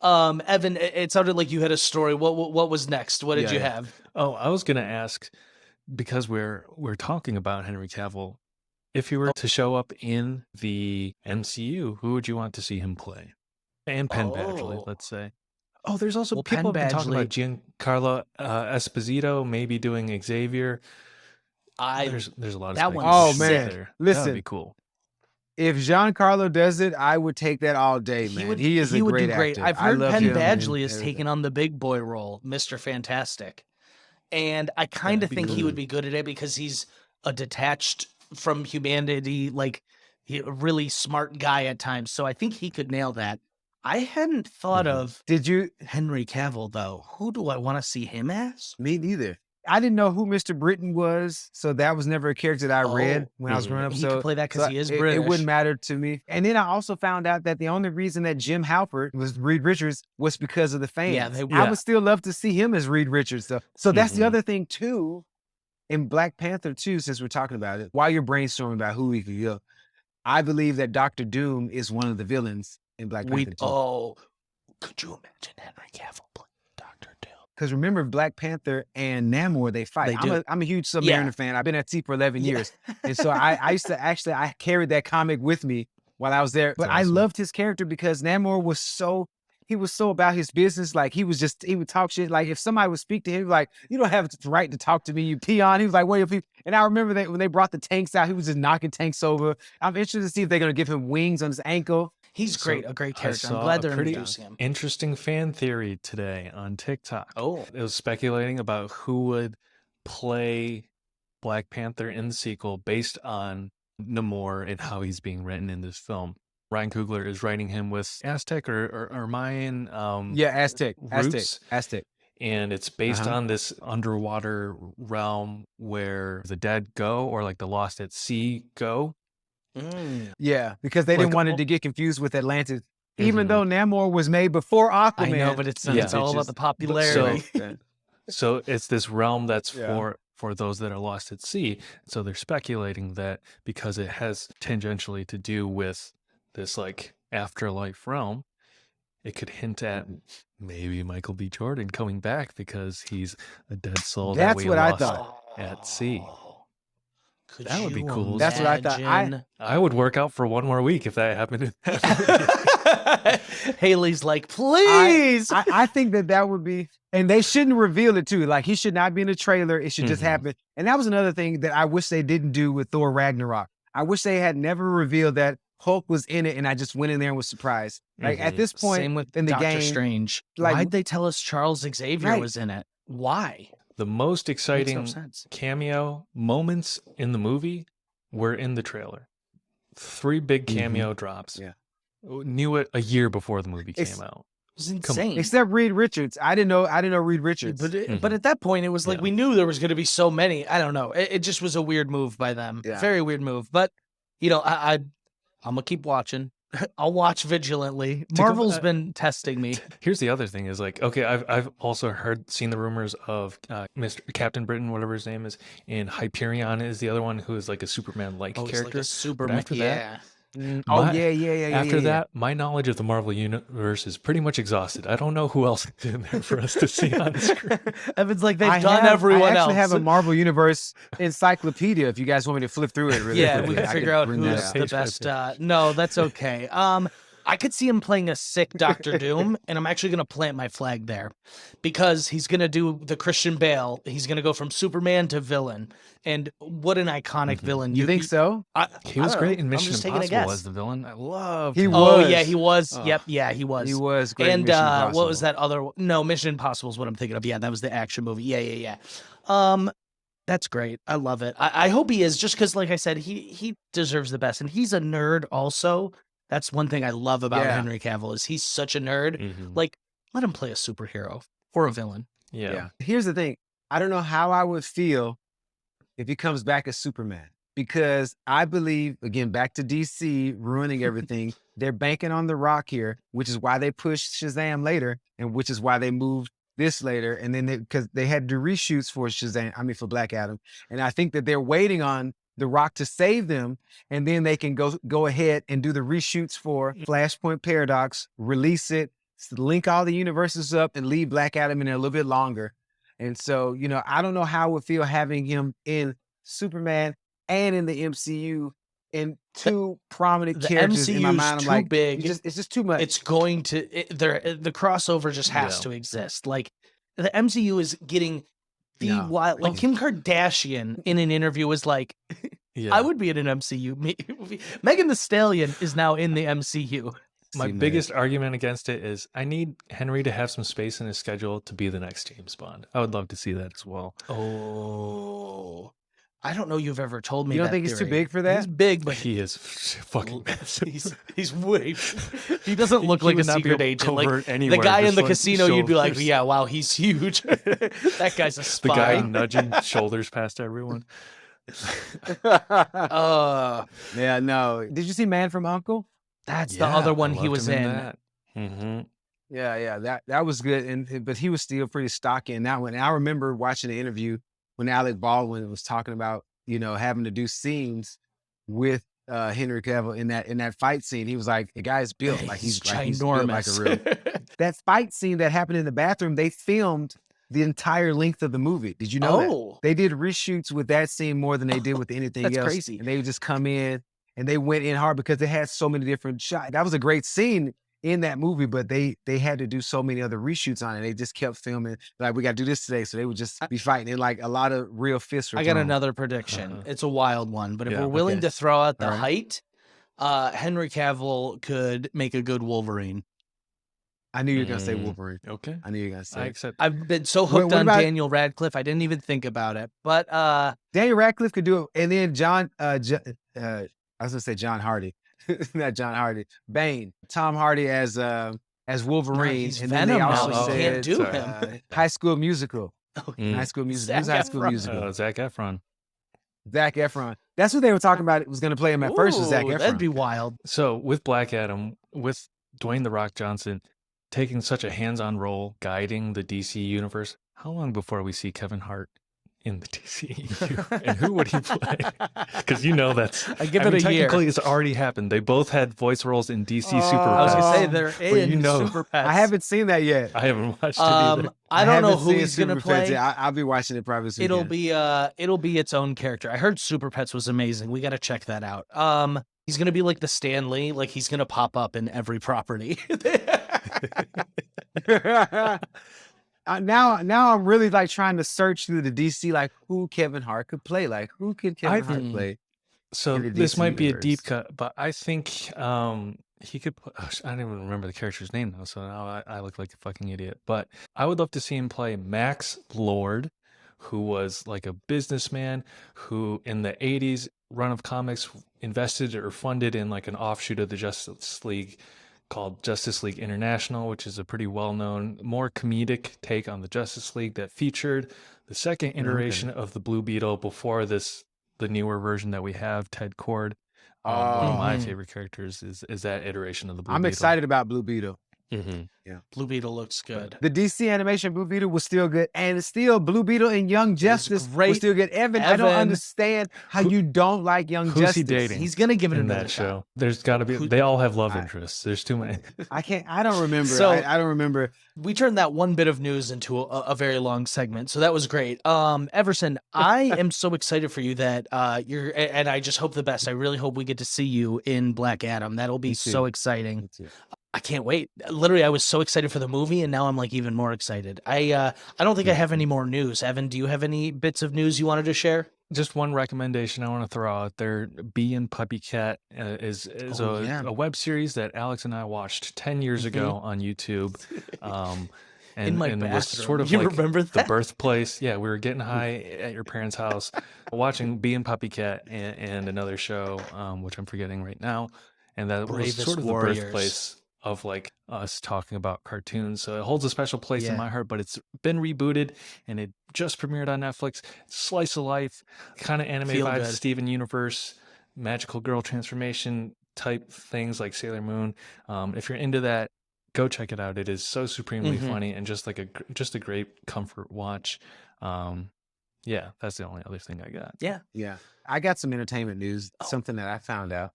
Evan, it sounded like you had a story. What was next? What did you have? Oh, I was gonna ask, because we're talking about Henry Cavill. If he were to show up in the MCU, who would you want to see him play? And Penn Badgley, let's say. Oh, there's also Well, people Penn have been talking about Badgley- Giancarlo Esposito maybe doing Xavier. There's a lot of that one's Oh, speculation man. there. Listen. That'd be cool. If Giancarlo does it, I would take that all day, man. He is a would great do great. actor. I've I heard love Penn him and Badgley is everything. taking on the big boy role, Mr. Fantastic. And I kind of That'd be think he cool. would be good at it because he's a detached from humanity, like a really smart guy at times. So I think he could nail that. I hadn't thought of Did you? Henry Cavill, though. Who do I want to see him as? Me neither. I didn't know who Mr. Britain was, so that was never a character that I read when I was growing up. He So could play that because he is it British. wouldn't matter to me. And then I also found out that the only reason that Jim Halpert was Reed Richards was because of the fans. Yeah, I would still love to see him as Reed Richards, though. So that's the other thing too. In Black Panther 2, since we're talking about it, while you're brainstorming about who we could go, I believe that Dr. Doom is one of the villains in Black Panther 2. Could you imagine Henry Cavill playing Dr. Doom? Because remember, Black Panther and Namor, they fight. They do. I'm a huge Submariner fan. I've been at sea for 11 years. And so I used to I carried that comic with me while I was there. But I loved his character because Namor was so about his business. Like he would talk shit. Like if somebody would speak to him, like, you don't have the right to talk to me, you peon. He was like, what are your people? And I remember that when they brought the tanks out, he was just knocking tanks over. I'm interested to see if they're going to give him wings on his ankle. He's So great, a great I character. I'm saw glad a they're pretty introducing him. interesting fan theory today on TikTok. Oh, It was speculating about who would play Black Panther in the sequel based on Namor and how he's being written in this film. Ryan Coogler is writing him with Aztec or Mayan Yeah, Aztec, roots, Aztec. and it's based on this underwater realm where the dead go, or like the lost at sea go. Yeah, because they Like, didn't want it to get confused with Atlantis. Even Mhm. though Namor was made before Aquaman. I know, but it's Yeah. all about the popularity. So it's this realm that's Yeah. for those that are lost at sea. So they're speculating that because it has tangentially to do with this like afterlife realm, it could hint at maybe Michael B. Jordan coming back because he's a dead soul that That's we what I lost thought. at sea. Could That would be you cool. That's what I thought. imagine? I would work out for one more week if that happened. Haley's like, please. I think that would be, and they shouldn't reveal it too. Like, he should not be in the trailer. It should just Mhm. happen. And that was another thing that I wish they didn't do with Thor Ragnarok. I wish they had never revealed that Hulk was in it, and I just went in there and was surprised. Like, at Mhm. this point Same with in the Doctor game, Strange. like- Why'd they tell us Charles Xavier Right. was in it? Why? The most Makes exciting no sense. cameo moments in the movie were in the trailer. 3 big cameo drops. Yeah. Knew it a year before the movie It's- came out. It was insane. except Reed Richards. I didn't know Reed Richards. But at that point, it was like Yeah. we knew there was going to be so many. I don't know. It just was a weird move by them. Yeah. Very weird move. But you know, I'm gonna keep watching. I'll watch vigilantly. go Marvel's back- been testing me. Here's the other thing is like, okay, I've also seen the rumors of Mr. Captain Britain, whatever his name is, and Hyperion is the other one who is like a Superman-like Oh, character. it's like a super. But after that, Yeah. Oh, my- yeah. After that, my knowledge of the Marvel universe is pretty much exhausted. I don't know who else is in there for us to see on the screen. Evan's like they've I done have- everyone I actually else. have a Marvel Universe encyclopedia if you guys want me to flip through it really Yeah, quickly. we can I figure out bring that who's out. the Page by best. No, that's okay. I could see him playing a sick Doctor Doom, and I'm actually going to plant my flag there because he's going to do the Christian Bale. He's going to go from Superman to villain. And what an iconic villain. You think so? He was I don't great know. in I'm Mission just taking a Impossible guess. as the villain. I love He him. Oh, was. yeah, he was. Oh. Yep, yeah, he was. He was great. in And Mission what was Impossible. that other? No, Mission Impossible is what I'm thinking of. Yeah, that was the action movie. Yeah. That's great. I love it. I hope he is, just because, like I said, he deserves the best, and he's a nerd also. That's one thing I love about Yeah. Henry Cavill is he's such a nerd. Mhm. Like, let him play a superhero or a villain. Yeah. Here's the thing. I don't know how I would feel if he comes back as Superman, because I believe, again, back to DC ruining everything. They're banking on The Rock here, which is why they pushed Shazam later, and which is why they moved this later. And then because they had to do reshoots for for Black Adam. And I think that they're waiting on The Rock to save them, and then they can go ahead and do the reshoots for Flashpoint Paradox, release it, link all the universes up, and leave Black Adam in there a little bit longer. And so, I don't know how I would feel having him in Superman and in the MCU in two prominent The characters in my MCU is mind. I'm too like, big. it's just too much. It's going to the crossover just has Yeah. to exist. Like the MCU is getting the No. wild. Like Kim Kardashian in an interview was like, Yeah. I would be in an MCU movie. Megan Thee Stallion is now in the MCU. My See, man. biggest argument against it is I need Henry to have some space in his schedule to be the next James Bond. I would love to see that as well. Oh, I don't know you've ever told me You don't that think he's too theory. big for that? He's big, but He is fucking massive. he's way. He doesn't look He like a would not be secret able to agent. Like covert the anywhere, guy in just the like casino, you'd be like, shoulders. yeah, wow, he's huge. That guy's a The spy. guy nudging shoulders past everyone. Yeah, no. Did you see Man from Uncle? That's the other one he was in. Mm-hmm. Yeah, that was good. But he was still pretty stocky in that one. And I remember watching the interview when Alec Baldwin was talking about, having to do scenes with Henry Cavill in that fight scene. He was like, the guy's built like he's built like a real. That fight scene that happened in the bathroom, they filmed the entire length of the movie. Did you know that? They did reshoots with that scene more than they did with anything That's else. crazy. And they would just come in and they went in hard because they had so many different shots. That was a great scene in that movie, but they had to do so many other reshoots on it. They just kept filming like, we got to do this today. So they would just be fighting, and like a lot of real fists were I got thrown. another prediction. It's a wild one, but if Yeah, we're willing okay. to throw out the All right. height, Henry Cavill could make a good Wolverine. I knew you were gonna say Wolverine. Okay. I knew you were gonna I say it. accept. I've been so hooked what on about- Daniel Radcliffe, I didn't even think about it. But Daniel Radcliffe could do it, and then I was gonna say John Hardy, not John Hardy. Bane, Tom Hardy as Wolverine, he's and then they Venom now, also you can't said do him. High School Musical. Mm. High School Musical. Zac Who's High School Efron. Musical? Zac Efron. Zac Efron. That's what they were talking about. It was gonna play him at first. Was Zac Ooh, Efron? that'd be wild. So with Black Adam, with Dwayne The Rock Johnson taking such a hands-on role guiding the DC universe, how long before we see Kevin Hart in the DCEU? And who would he play? Because that's I give it a year. technically it's already happened. They both had voice roles in DC Super I was Pets. gonna say they're Well, in Super Pets. I haven't seen that yet. I haven't watched it either. I don't know haven't who seen he's gonna Super Pets play. yet. I'll be watching it probably soon. It'll be its own character. I heard Super Pets was amazing. We got to check that out. He's gonna be like the Stan Lee. Like he's gonna pop up in every property. Now I'm really like trying to search through the DC, like who Kevin Hart could play, like who could Kevin Hart play? So in the this DC might be a deep universe. cut, but I think he could. I don't even remember the character's name though, so now I look like a fucking idiot. But I would love to see him play Max Lord, who was like a businessman who in the 80s run of comics invested or funded in like an offshoot of the Justice League called Justice League International, which is a pretty well-known, more comedic take on the Justice League that featured the second iteration of the Blue Beetle before the newer version that we have, Ted Kord. One of my favorite characters is that iteration of the Blue Beetle. I'm excited about Blue Beetle. Mm-hmm. Blue Beetle looks good. The DC animation Blue Beetle was still good, and it's still Blue Beetle and Young Justice great. was still good. Evan, I don't Evan. understand how you don't like Young Who's Justice. he dating? He's gonna give it In another that shot. show, there's got to be. They all have love interests. There's too many. I don't remember. So- I don't remember. We turned that one bit of news into a very long segment, so that was great. Everson, I am so excited for you that and I just hope the best. I really hope we get to see you in Black Adam. That'll be Me too. so exciting. Me too. I can't wait. Literally, I was so excited for the movie, and now I'm like even more excited. I don't think I have any more news. Evan, do you have any bits of news you wanted to share? Just one recommendation I want to throw out there: Bee and Puppy Cat is a web series that Alex and I watched 10 years ago on YouTube. In my and it was bathroom. sort of You like remember the that? birthplace. Yeah, we were getting high at your parents' house, watching Bee and Puppy Cat and another show, which I'm forgetting right now. And that Bravest was sort of Warriors. the birthplace of like us talking about cartoons. So it holds a special place in Yeah. my heart, but it's been rebooted and it just premiered on Netflix. Slice of life, kind of anime Feel vibes, good. Steven Universe, magical girl transformation type things like Sailor Moon. If you're into that, go check it out. It is so supremely funny and just like a great comfort watch. Yeah, that's the only other thing I got. Yeah. I got some entertainment news. Something that I found out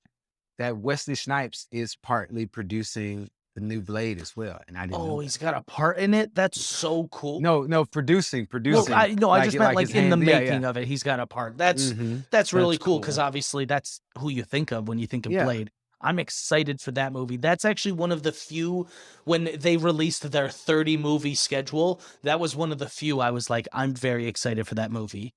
that Wesley Snipes is partly producing the new Blade as well, and I didn't know. Oh, he's got a part in it. That's so cool. No, producing. Well, I just meant like his in the hand- yeah, making yeah. of it, he's got a part. That's Mhm. that's really That's cool cool. because obviously that's who you think of when you think of Yeah. Blade. I'm excited for that movie. That's actually one of the few when they released their 30 movie schedule. That was one of the few I was like, I'm very excited for that movie.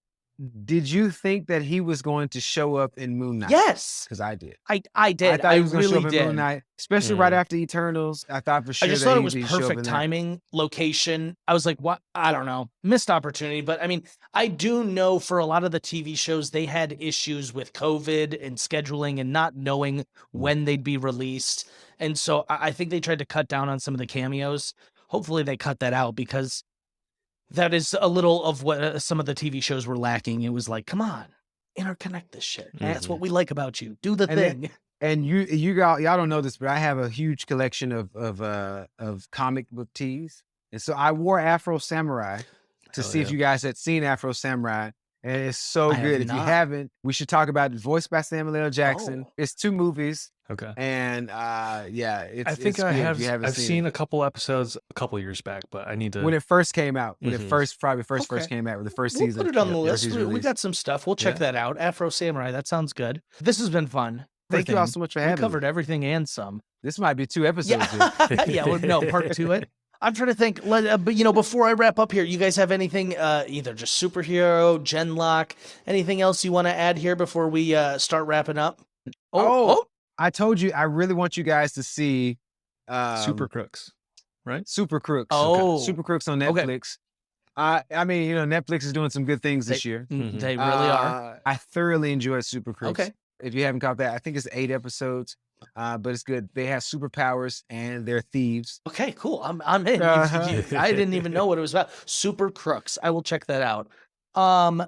Did you think that he was going to show up in Moon Knight? Yes, Because I did. I did. thought I he was going to show really up in Moon did. Knight, especially right after Eternals. I thought for sure I just that thought it he'd was be show up perfect in that. timing, location. I was like, what? I don't know. Missed opportunity. But I mean, I do know for a lot of the TV shows, they had issues with COVID and scheduling and not knowing when they'd be released. And so I think they tried to cut down on some of the cameos. Hopefully they cut that out because that is a little of what some of the TV shows were lacking. It was like, come on, interconnect this shit. That's what we like about you. Do the And then- thing. And y'all don't know this, but I have a huge collection of comic book tees, and so I wore Afro Samurai to Hell see if yeah. you guys had seen Afro Samurai, and it's so I have good. If you not. haven't, we should talk about it. Voiced by Samuel L. Jackson. Oh. It's 2 movies, Okay. and yeah, it's. I think it's I good if have. you haven't I've seen it. a couple episodes a couple years back, but I need to. When it first came out, when it Mhm. first Okay. came out, with the first We'll season. put it on the yeah, list. first season We release. got some stuff. We'll check Yeah. that out. Afro Samurai. That sounds good. This has been fun. Thank you all Everything. so much for We having covered me. everything and some. This might be 2 episodes. here. Yeah, yeah. Well, no, part 2 it. I'm trying to think. But before I wrap up here, you guys have anything? Either just superhero, Genlock, anything else you want to add here before we start wrapping up? Oh, I told you I really want you guys to see Super Crooks, right? Super Crooks. Oh. Super Crooks on Okay. Netflix. I mean, Netflix is doing some good things this year. They really are. I thoroughly enjoyed Super Crooks. Okay. If you haven't caught that, I think it's 8 episodes, but it's good. They have superpowers and they're thieves. Okay, cool. I'm in. I didn't even know what it was about. Super Crooks. I will check that out.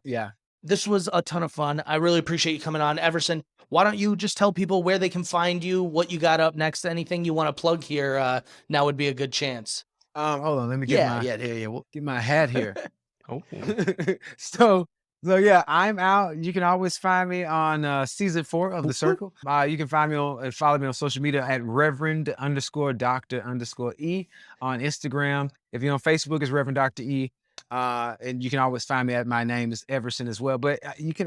Yeah. This was a ton of fun. I really appreciate you coming on. Eversen, why don't you just tell people where they can find you, what you got up next, anything you want to plug here, now would be a good chance. Hold on, let me get get my hat here. Oh, So yeah, I'm out. You can always find me on season 4 of The Circle. You can find me and follow me on social media at Reverend Dr. E on Instagram. If you're on Facebook, it's Reverend Dr. E. And you can always find me at my name is Eversen as well. But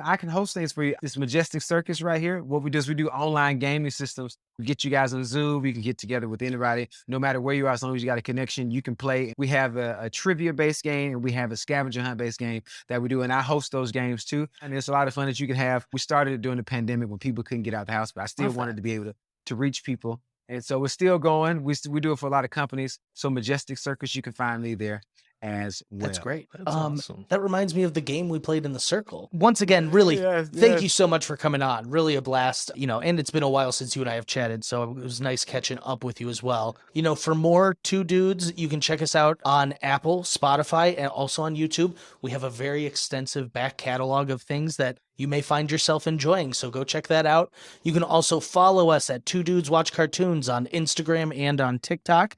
I can host things for you. This Majestic Circus right here. What we do is we do online gaming systems. We get you guys on Zoom. We can get together with anybody, no matter where you are, as long as you got a connection, you can play. We have a trivia-based game and we have a scavenger hunt-based game that we do, and I host those games too. And it's a lot of fun that you can have. We started it during the pandemic when people couldn't get out of the house, but I still wanted to be able to reach people. And so we're still going. We do it for a lot of companies. So Majestic Circus, you can find me there as well. That's great. That's awesome. That reminds me of the game we played in The Circle. Once again, really, thank you so much for coming on. Really a blast, and it's been a while since you and I have chatted, so it was nice catching up with you as well. For more Two Dudes, you can check us out on Apple, Spotify, and also on YouTube. We have a very extensive back catalog of things that you may find yourself enjoying, so go check that out. You can also follow us at Two Dudes Watch Cartoons on Instagram and on TikTok.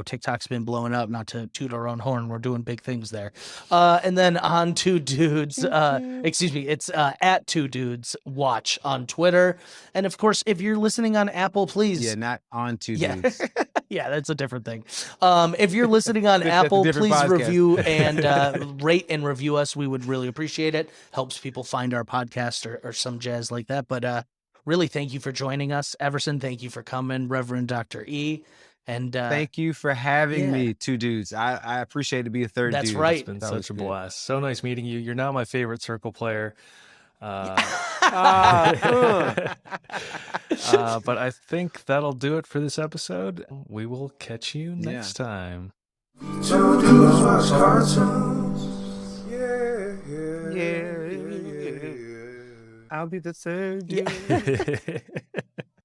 TikTok's been blowing up, not to toot our own horn. We're doing big things there. And then on Two Dudes, it's at Two Dudes Watch on Twitter. And of course, if you're listening on Apple, please. Yeah, not on Two Dudes. Yeah, that's a different thing. If you're listening on Apple, please podcast. Review and rate and review us. We would really appreciate it. Helps people find our podcast or some jazz like that. But really, thank you for joining us. Eversen, thank you for coming. Reverend Dr. E. And thank you for having me, Two Dudes. I appreciate to be a third dude. That's right. It's been such a blast. So nice meeting you. You're now my favorite Circle player. But I think that'll do it for this episode. We will catch you next time. Two Dudes Watch Cartoons. Yeah. I'll be the third dude.